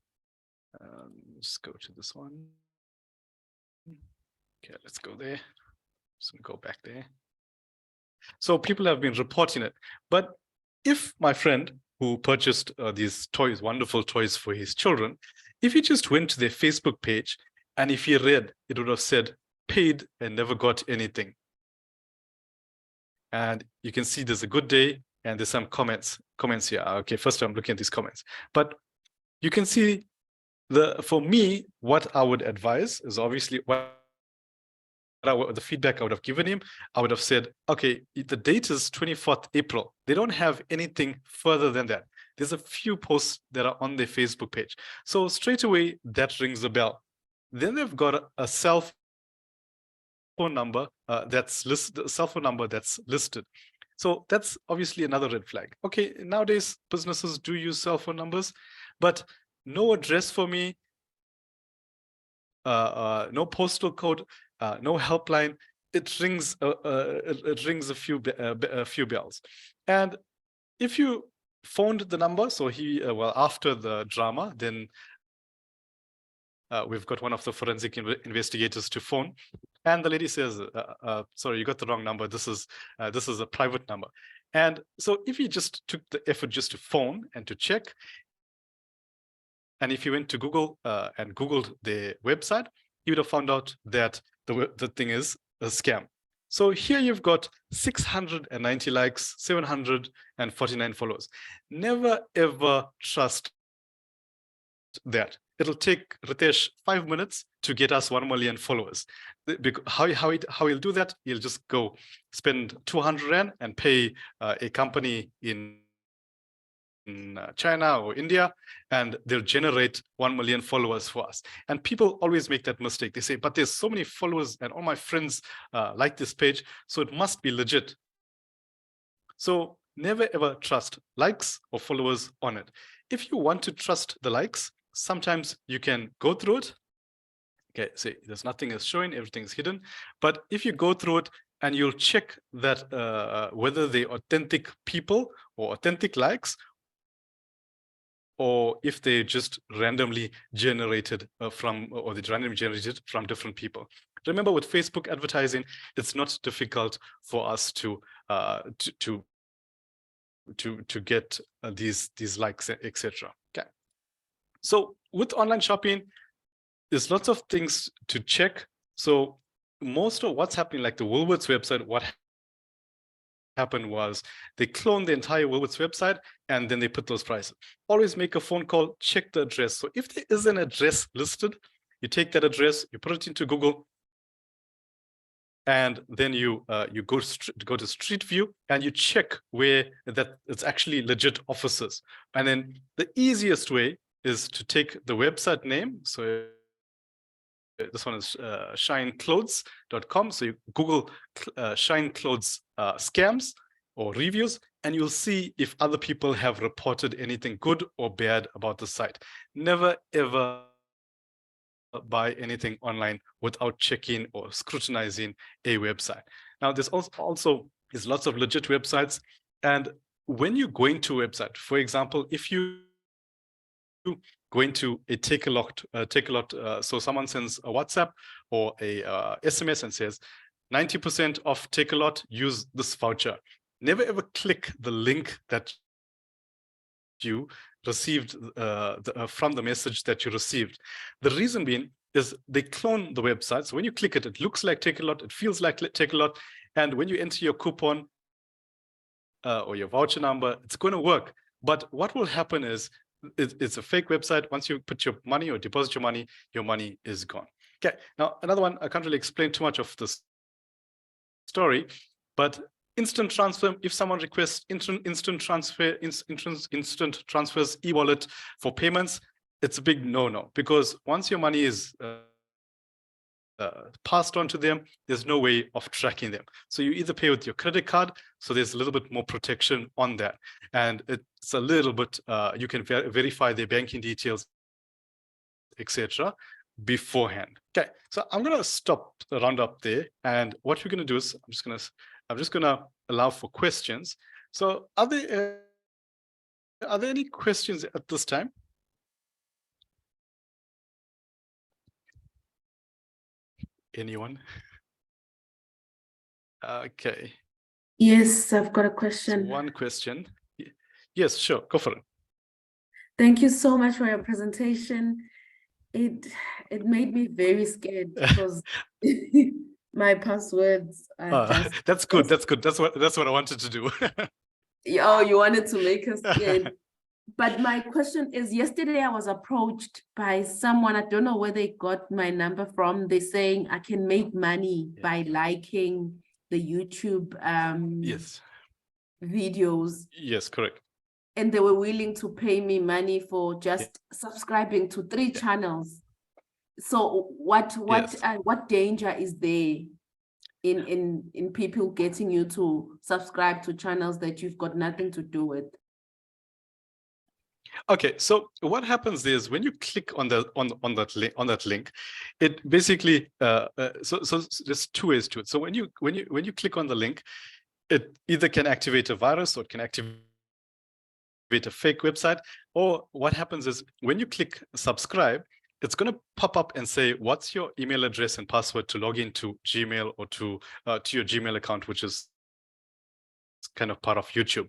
Just go to this one. Okay, let's go there. Just gonna go back there. So people have been reporting it. But if my friend who purchased these toys, wonderful toys for his children, if he just went to their Facebook page and if he read, it would have said paid and never got anything. And you can see there's a good day and there's some comments here. Okay, first I'm looking at these comments. But you can see for me, what I would advise is obviously the feedback I would have given him. I would have said, okay, the date is 24th April. They don't have anything further than that. There's a few posts that are on their Facebook page. So straight away, that rings a bell. Then they've got a cell phone number that's listed, So that's obviously another red flag. Okay, nowadays businesses do use cell phone numbers, but no address for me, no postal code, no helpline. It rings a few bells. And if you phoned the number, so well, after the drama, then we've got one of the forensic investigators to phone, and the lady says, sorry, you got the wrong number. This is a private number. And so if you just took the effort just to phone and to check, and if you went to Google and Googled their website, you would have found out that the thing is a scam. So here you've got 690 likes, 749 followers. Never ever trust that. It'll take Ritesh 5 minutes to get us 1 million followers. How he'll do that? He'll just go spend 200 Rand and pay a company in China or India, and they'll generate 1 million followers for us. And people always make that mistake. They say, but there's so many followers and all my friends like this page, so it must be legit. So never ever trust likes or followers on it. If you want to trust the likes, sometimes you can go through it. Okay, see, there's nothing is showing, everything's hidden. But if you go through it and you'll check that whether they're authentic people or authentic likes, or if they just randomly generated or they randomly generated from different people. Remember, with Facebook advertising, it's not difficult for us to get these likes, etc. Okay. So with online shopping, there's lots of things to check. So most of what's happening, like the Woolworths website, what happened was they cloned the entire Woolworths website and then they put those prices. Always make a phone call, check the address. So if there is an address listed, you take that address, you put it into Google, and then you go to Street View and you check where that it's actually legit offices. And then the easiest way is to take the website name. So this one is shineclothes.com. So you Google Shine Clothes scams or reviews, and you'll see if other people have reported anything good or bad about the site. Never, ever buy anything online without checking or scrutinizing a website. Now, there's also lots of legit websites. And when you go into a website, for example, if you going to a take a lot, so someone sends a WhatsApp or a SMS and says 90% off take a lot, use this voucher. Never ever click the link that you received from the message that you received. The reason being is they clone the website. So when you click it, it looks like take a lot, it feels like take a lot, and when you enter your coupon or your voucher number, it's going to work. But what will happen is it's a fake website. Once you put your money or deposit your money is gone. Okay, now another one, I can't really explain too much of this story, but instant transfer, if someone requests instant transfers, e-wallet for payments, it's a big no-no, because once your money is passed on to them, there's no way of tracking them. So you either pay with your credit card, so there's a little bit more protection on that. And it's a little bit, you can verify their banking details, etc. beforehand. Okay, so I'm going to stop the roundup there. And what we're going to do is I'm just going to allow for questions. So are there any questions at this time? Anyone? Okay. Yes, I've got a question. So one question. Yes, sure, go for it. Thank you so much for your presentation. It made me very scared because my passwords are just. That's good. That's good. That's what I wanted to do. Oh, you wanted to make us scared. But my question is, yesterday I was approached by someone, I don't know where they got my number from. They're saying I can make money by liking the YouTube yes. videos. Yes, correct. And they were willing to pay me money for just subscribing to 3 channels. So what danger is there in people getting you to subscribe to channels that you've got nothing to do with? Okay, so what happens is when you click on that link, it basically so there's 2 ways to it. So when you click on the link, it either can activate a virus or it can activate a fake website. Or what happens is when you click subscribe, it's going to pop up and say, what's your email address and password to log into Gmail or to your Gmail account, which is kind of part of YouTube.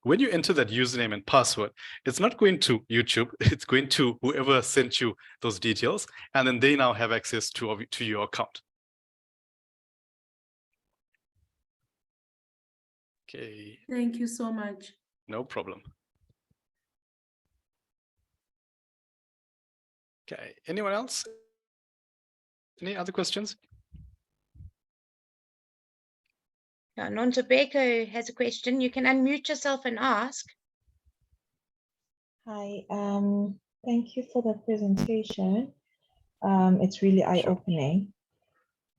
When you enter that username and password, it's not going to YouTube, it's going to whoever sent you those details, and then they now have access to your account. Okay. Thank you so much. No problem. Okay, anyone else? Any other questions? Now, Nontobeko has a question. You can unmute yourself and ask. Hi, thank you for the presentation. It's really eye-opening.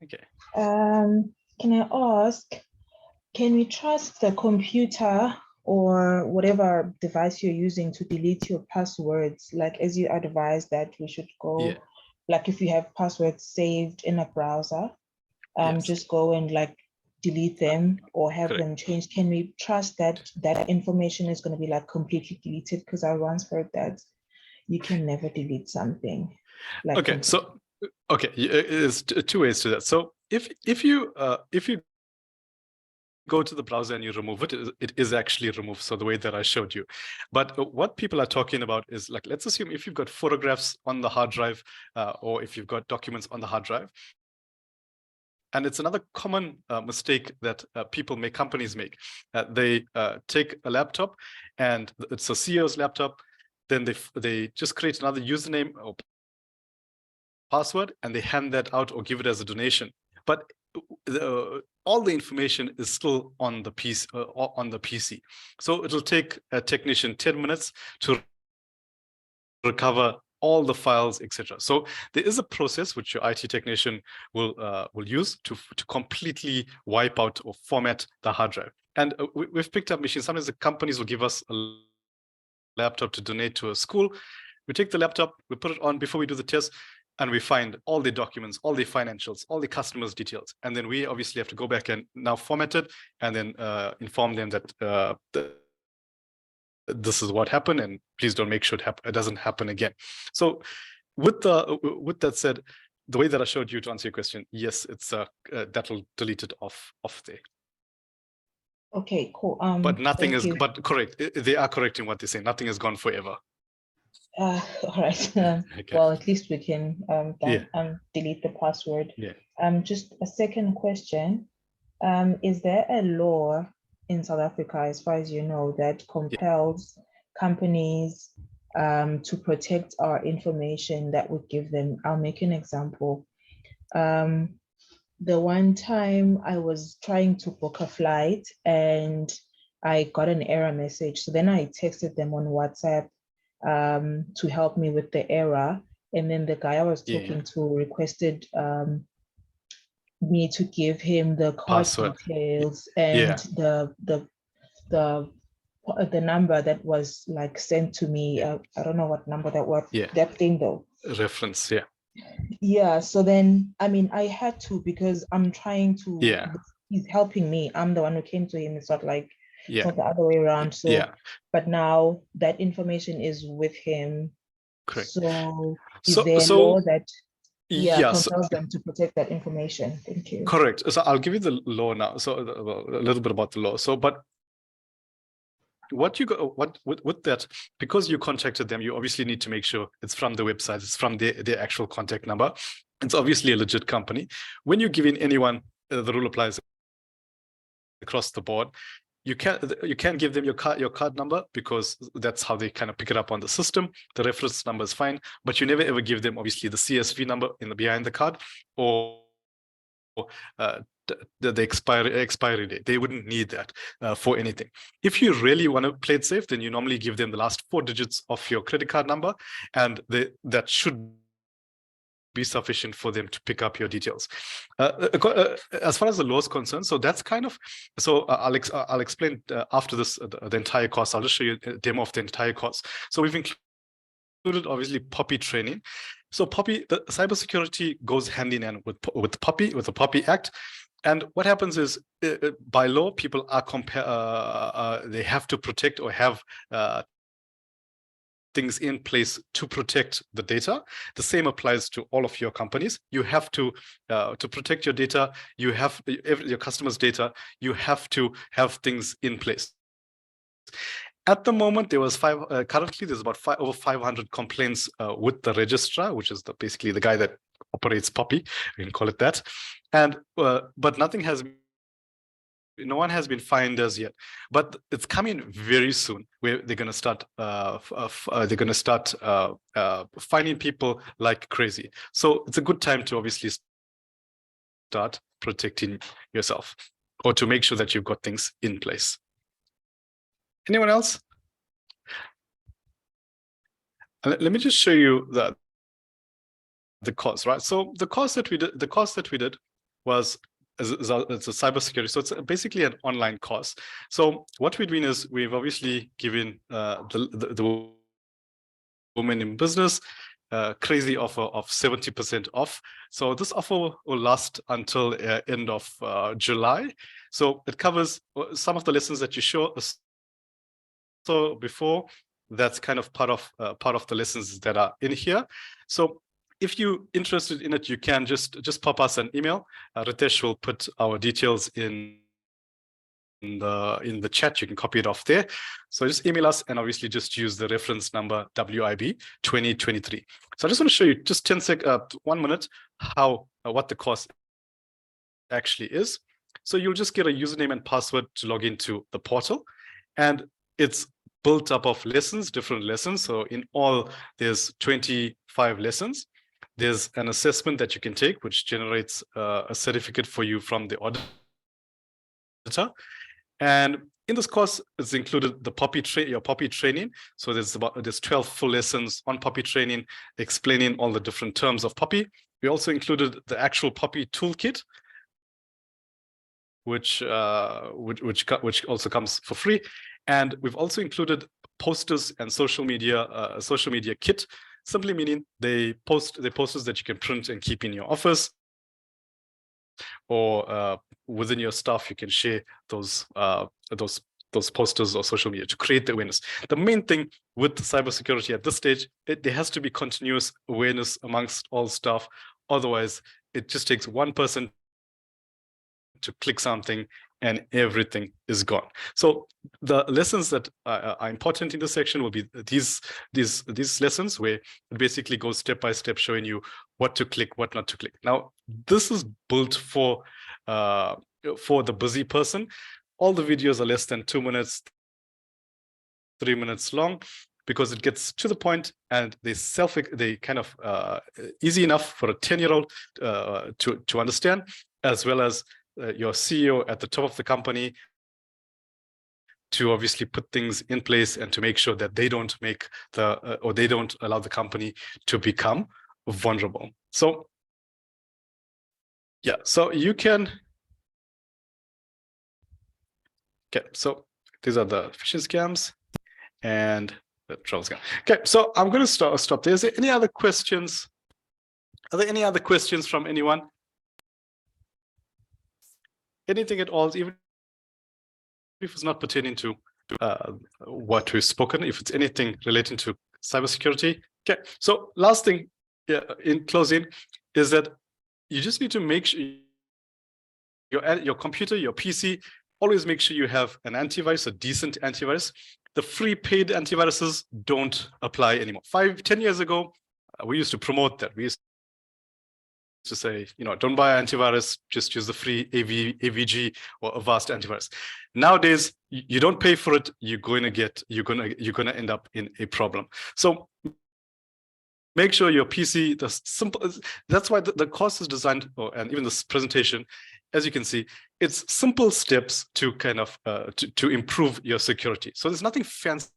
Okay. Can I ask, can we trust the computer or whatever device you're using to delete your passwords, like as you advised that we should go, like if you have passwords saved in a browser, just go and like delete them or have them changed. Can we trust that that information is going to be like completely deleted? Because I once heard that you can never delete something. Like so there's two ways to that. So if you go to the browser and you remove it, it is actually removed. So the way that I showed you. But what people are talking about is like, let's assume if you've got photographs on the hard drive or if you've got documents on the hard drive. And it's another common mistake that companies make. They take a laptop and it's a CEO's laptop. Then they just create another username or password and they hand that out or give it as a donation. But all the information is still on the PC. So it'll take a technician 10 minutes to recover all the files, etc. So there is a process which your IT technician will use to completely wipe out or format the hard drive. And we've picked up machines. Sometimes the companies will give us a laptop to donate to a school. We take the laptop, we put it on before we do the test, and we find all the documents, all the financials, all the customers' details. And then we obviously have to go back and now format it and then inform them that this is what happened and please don't make sure it doesn't happen again. So with that said, the way that I showed you to answer your question, yes, it's that'll delete it off there. Okay, cool. But nothing is, but correct. They are correct in what they say. Nothing is gone forever. All right. Well, at least we can delete the password. Just a second question. Is there a law in South Africa, as far as you know, that compels companies to protect our information that we give them? I'll make an example. The one time I was trying to book a flight and I got an error message. So then I texted them on WhatsApp to help me with the error. And then the guy I was talking to requested me to give him the card details and the number that was like sent to me. I don't know what number that was. That thing though. Reference, Yeah. So then, I mean, I had to, because I'm trying to. He's helping me. I'm the one who came to him. It's not like it's not the other way around. So, but now that information is with him. Correct. So is there a law that compels them to protect that information? Thank you. Correct. So I'll give you the law now. So a little bit about the law. So, but what you got, with that, because you contacted them, you obviously need to make sure it's from the website, it's from their actual contact number. It's obviously a legit company. When you give in anyone, the rule applies across the board. You can't give them your card number, because that's how they kind of pick it up on the system. The reference number is fine, but you never ever give them obviously the CSV number behind the card or the expiry date. They wouldn't need that for anything. If you really want to play it safe, then you normally give them the last 4 digits of your credit card number, and that should be sufficient for them to pick up your details. As far as the law is concerned, so that's kind of, so I'll explain after this the entire course. I'll just show you a demo of the entire course. So we've included obviously POPI training. So POPI, the cybersecurity goes hand in hand with POPI, with the POPI Act. And what happens is, by law, people are they have to protect or have things in place to protect the data. The same applies to all of your companies. You have to protect your data. You have your customers' data. You have to have things in place. At the moment, there was currently there's about over 500 complaints with the registrar, which is basically the guy that operates POPI. We can call it that. And but no one has been fined as yet, but it's coming very soon, where they're going to start finding people like crazy. So it's a good time to obviously start protecting yourself, or to make sure that you've got things in place. Anyone else? Let me just show you the course, right? So the course that we did was it's a cybersecurity. So it's basically an online course. So what we're doing is we've obviously given the women in business crazy offer of 70% off. So this offer will last until end of July. So it covers some of the lessons that you saw before. That's kind of part of the lessons that are in here. So if you're interested in it, you can just pop us an email. Ritesh will put our details in the chat. You can copy it off there. So just email us and obviously just use the reference number WIB 2023. So I just want to show you just 1 minute what the course actually is. So you'll just get a username and password to log into the portal, and it's built up of lessons, different lessons. So in all, there's 25 lessons. There's an assessment that you can take, which generates a certificate for you from the auditor. And in this course, it's included the your POPI training. So there's 12 full lessons on POPI training, explaining all the different terms of POPI. We also included the actual POPI toolkit, which also comes for free. And we've also included posters and social media kit, simply meaning the posters that you can print and keep in your office, or within your staff, you can share those posters or social media to create the awareness. The main thing with cybersecurity at this stage, there has to be continuous awareness amongst all staff. Otherwise, it just takes one person to click something and everything is gone. So the lessons that are important in this section will be these lessons, where it basically goes step by step, showing you what to click, what not to click. Now, this is built for the busy person. All the videos are less than 2 minutes, 3 minutes long, because it gets to the point and they kind of easy enough for a 10-year-old to understand, as well as your CEO at the top of the company to obviously put things in place and to make sure that they don't make or they don't allow the company to become vulnerable. So yeah, so you can. Okay, so these are the phishing scams and the troll scam. Okay, so I'm going to stop there. Is there any other questions? Are there any other questions from anyone? Anything at all, even if it's not pertaining to what we've spoken, if it's anything relating to cybersecurity. Okay, so last thing in closing is that you just need to make sure your computer, your PC, always make sure you have an antivirus, a decent antivirus. The free paid antiviruses don't apply anymore. 5-10 years ago, we used to promote that. We used to say, don't buy antivirus, just use the free AVG or Avast antivirus. Nowadays, you don't pay for it, you're going to end up in a problem. So make sure your PC, that's why the course is designed, and even this presentation, as you can see, it's simple steps to kind of to improve your security. So there's nothing fancy.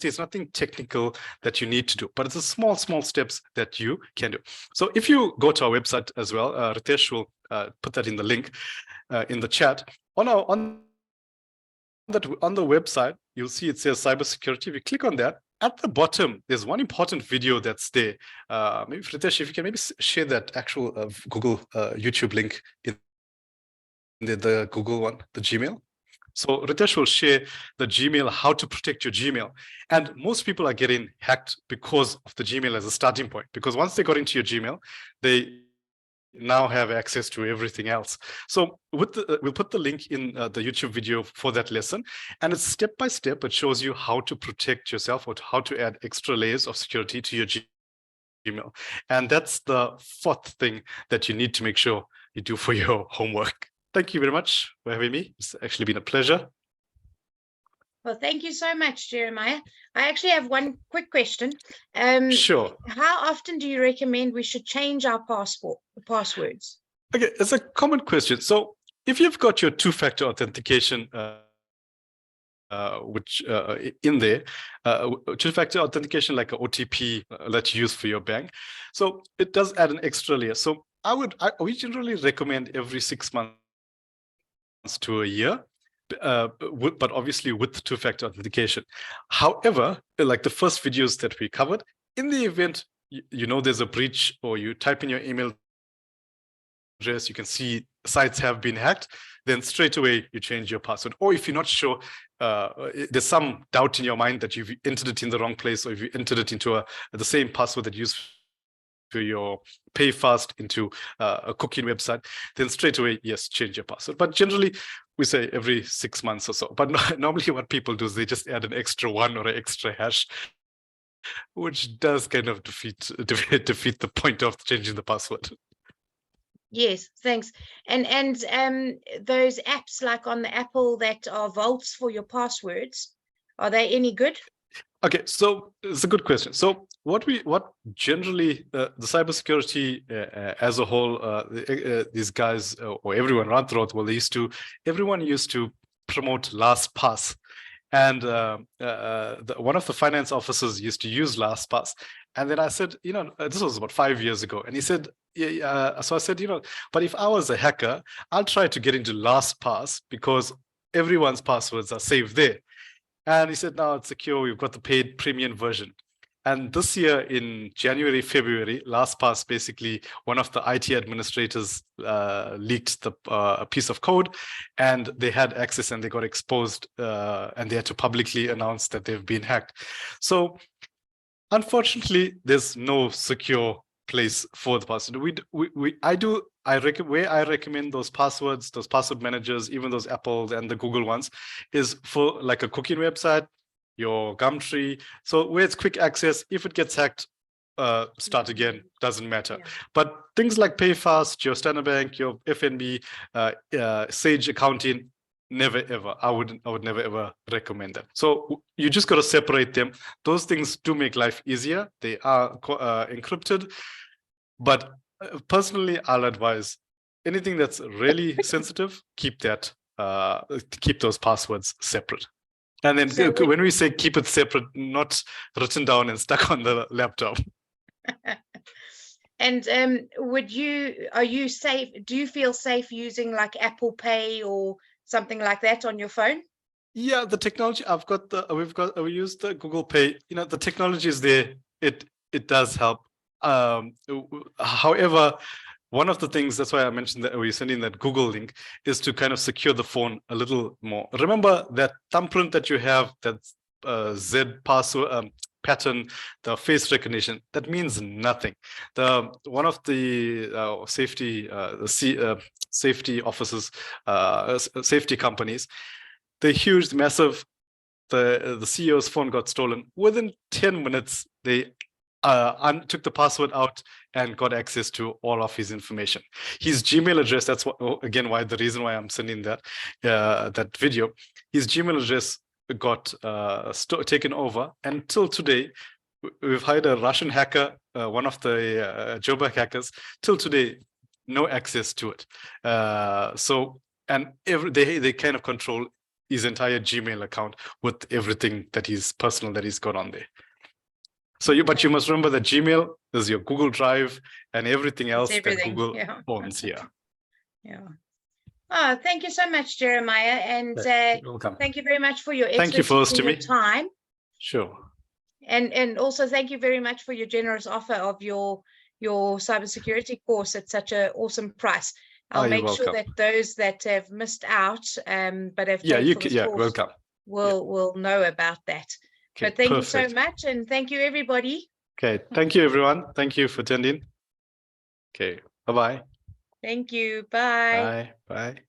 It's nothing technical that you need to do, but it's a small steps that you can do. So if you go to our website as well, Ritesh will put that in the link in the chat. On the website, you'll see it says cybersecurity. If you click on that, at the bottom, there's one important video that's there. Maybe Ritesh, if you can maybe share that actual Google YouTube link in the Google one, the Gmail. So Ritesh will share the Gmail, how to protect your Gmail. And most people are getting hacked because of the Gmail as a starting point. Because once they got into your Gmail, they now have access to everything else. So we'll put the link in the YouTube video for that lesson. And it's step by step. It shows you how to protect yourself or how to add extra layers of security to your Gmail. And that's the fourth thing that you need to make sure you do for your homework. Thank you very much for having me. It's actually been a pleasure. Well, thank you so much, Jeremiah. I actually have one quick question. Sure. How often do you recommend we should change our passwords? Okay, it's a common question. So if you've got your two-factor authentication which in there, two-factor authentication like an OTP that you use for your bank. So it does add an extra layer. So we generally recommend every 6 months to a year, but obviously with two-factor authentication. However, like the first videos that we covered, in the event you know there's a breach, or you type in your email address, you can see sites have been hacked, then straight away you change your password. Or if you're not sure, there's some doubt in your mind that you've entered it in the wrong place, or if you entered it into the same password that you use to your pay fast into a cooking website, then straight away, yes, change your password. But generally, we say every 6 months or so. But normally what people do is they just add an extra 1 or an extra hash, which does kind of defeat the point of changing the password. Yes, thanks. And those apps like on the Apple that are vaults for your passwords, are they any good? Okay, so it's a good question. So what generally the cybersecurity as a whole, these guys or everyone around the world, well, everyone used to promote LastPass. And one of the finance officers used to use LastPass. And then I said, this was about 5 years ago. And he said, so I said, but if I was a hacker, I'll try to get into LastPass because everyone's passwords are saved there. And he said, no, it's secure. We've got the paid premium version. And this year in January, February, LastPass, basically one of the IT administrators leaked a piece of code, and they had access and they got exposed, and they had to publicly announce that they've been hacked. So unfortunately, there's no secure place for the password. Where I recommend those passwords, those password managers, even those Apple and the Google ones, is for like a cooking website, your Gumtree. So where it's quick access, if it gets hacked, start again, doesn't matter. Yeah. But things like PayFast, your Standard Bank, your FNB, Sage Accounting, never ever. I would never ever recommend that. So you just got to separate them. Those things do make life easier. They are encrypted, but personally, I'll advise anything that's really sensitive, keep those passwords separate. And then so when we say keep it separate, not written down and stuck on the laptop. And are you safe? Do you feel safe using like Apple Pay or something like that on your phone? Yeah, the technology we use the Google Pay. The technology is there. It does help. However, one of the things, that's why I mentioned that we're sending that Google link, is to kind of secure the phone a little more. Remember that thumbprint that you have, that Z password pattern, the face recognition, that means nothing. One of the safety officers, safety companies, the huge, massive, the CEO's phone got stolen. Within 10 minutes, they took the password out and got access to all of his information. His Gmail address, that's the reason why I'm sending that video. His Gmail address got taken over. Until today, we've hired a Russian hacker, one of the Joburg hackers. Till today, no access to it. They kind of control his entire Gmail account with everything that he's got on there. So but you must remember that Gmail is your Google Drive and everything else that Google owns here. Yeah. Oh, thank you so much, Jeremiah, and welcome. Thank you very much for your expertise and your time. Sure. And also thank you very much for your generous offer of your cybersecurity course at such an awesome price. I'll make sure that those that have missed out but have paid for this course will know about that. Okay, but thank you so much, and thank you, everybody. Okay, thank you, everyone. Thank you for attending. Okay, bye-bye. Thank you. Bye. Bye. Bye.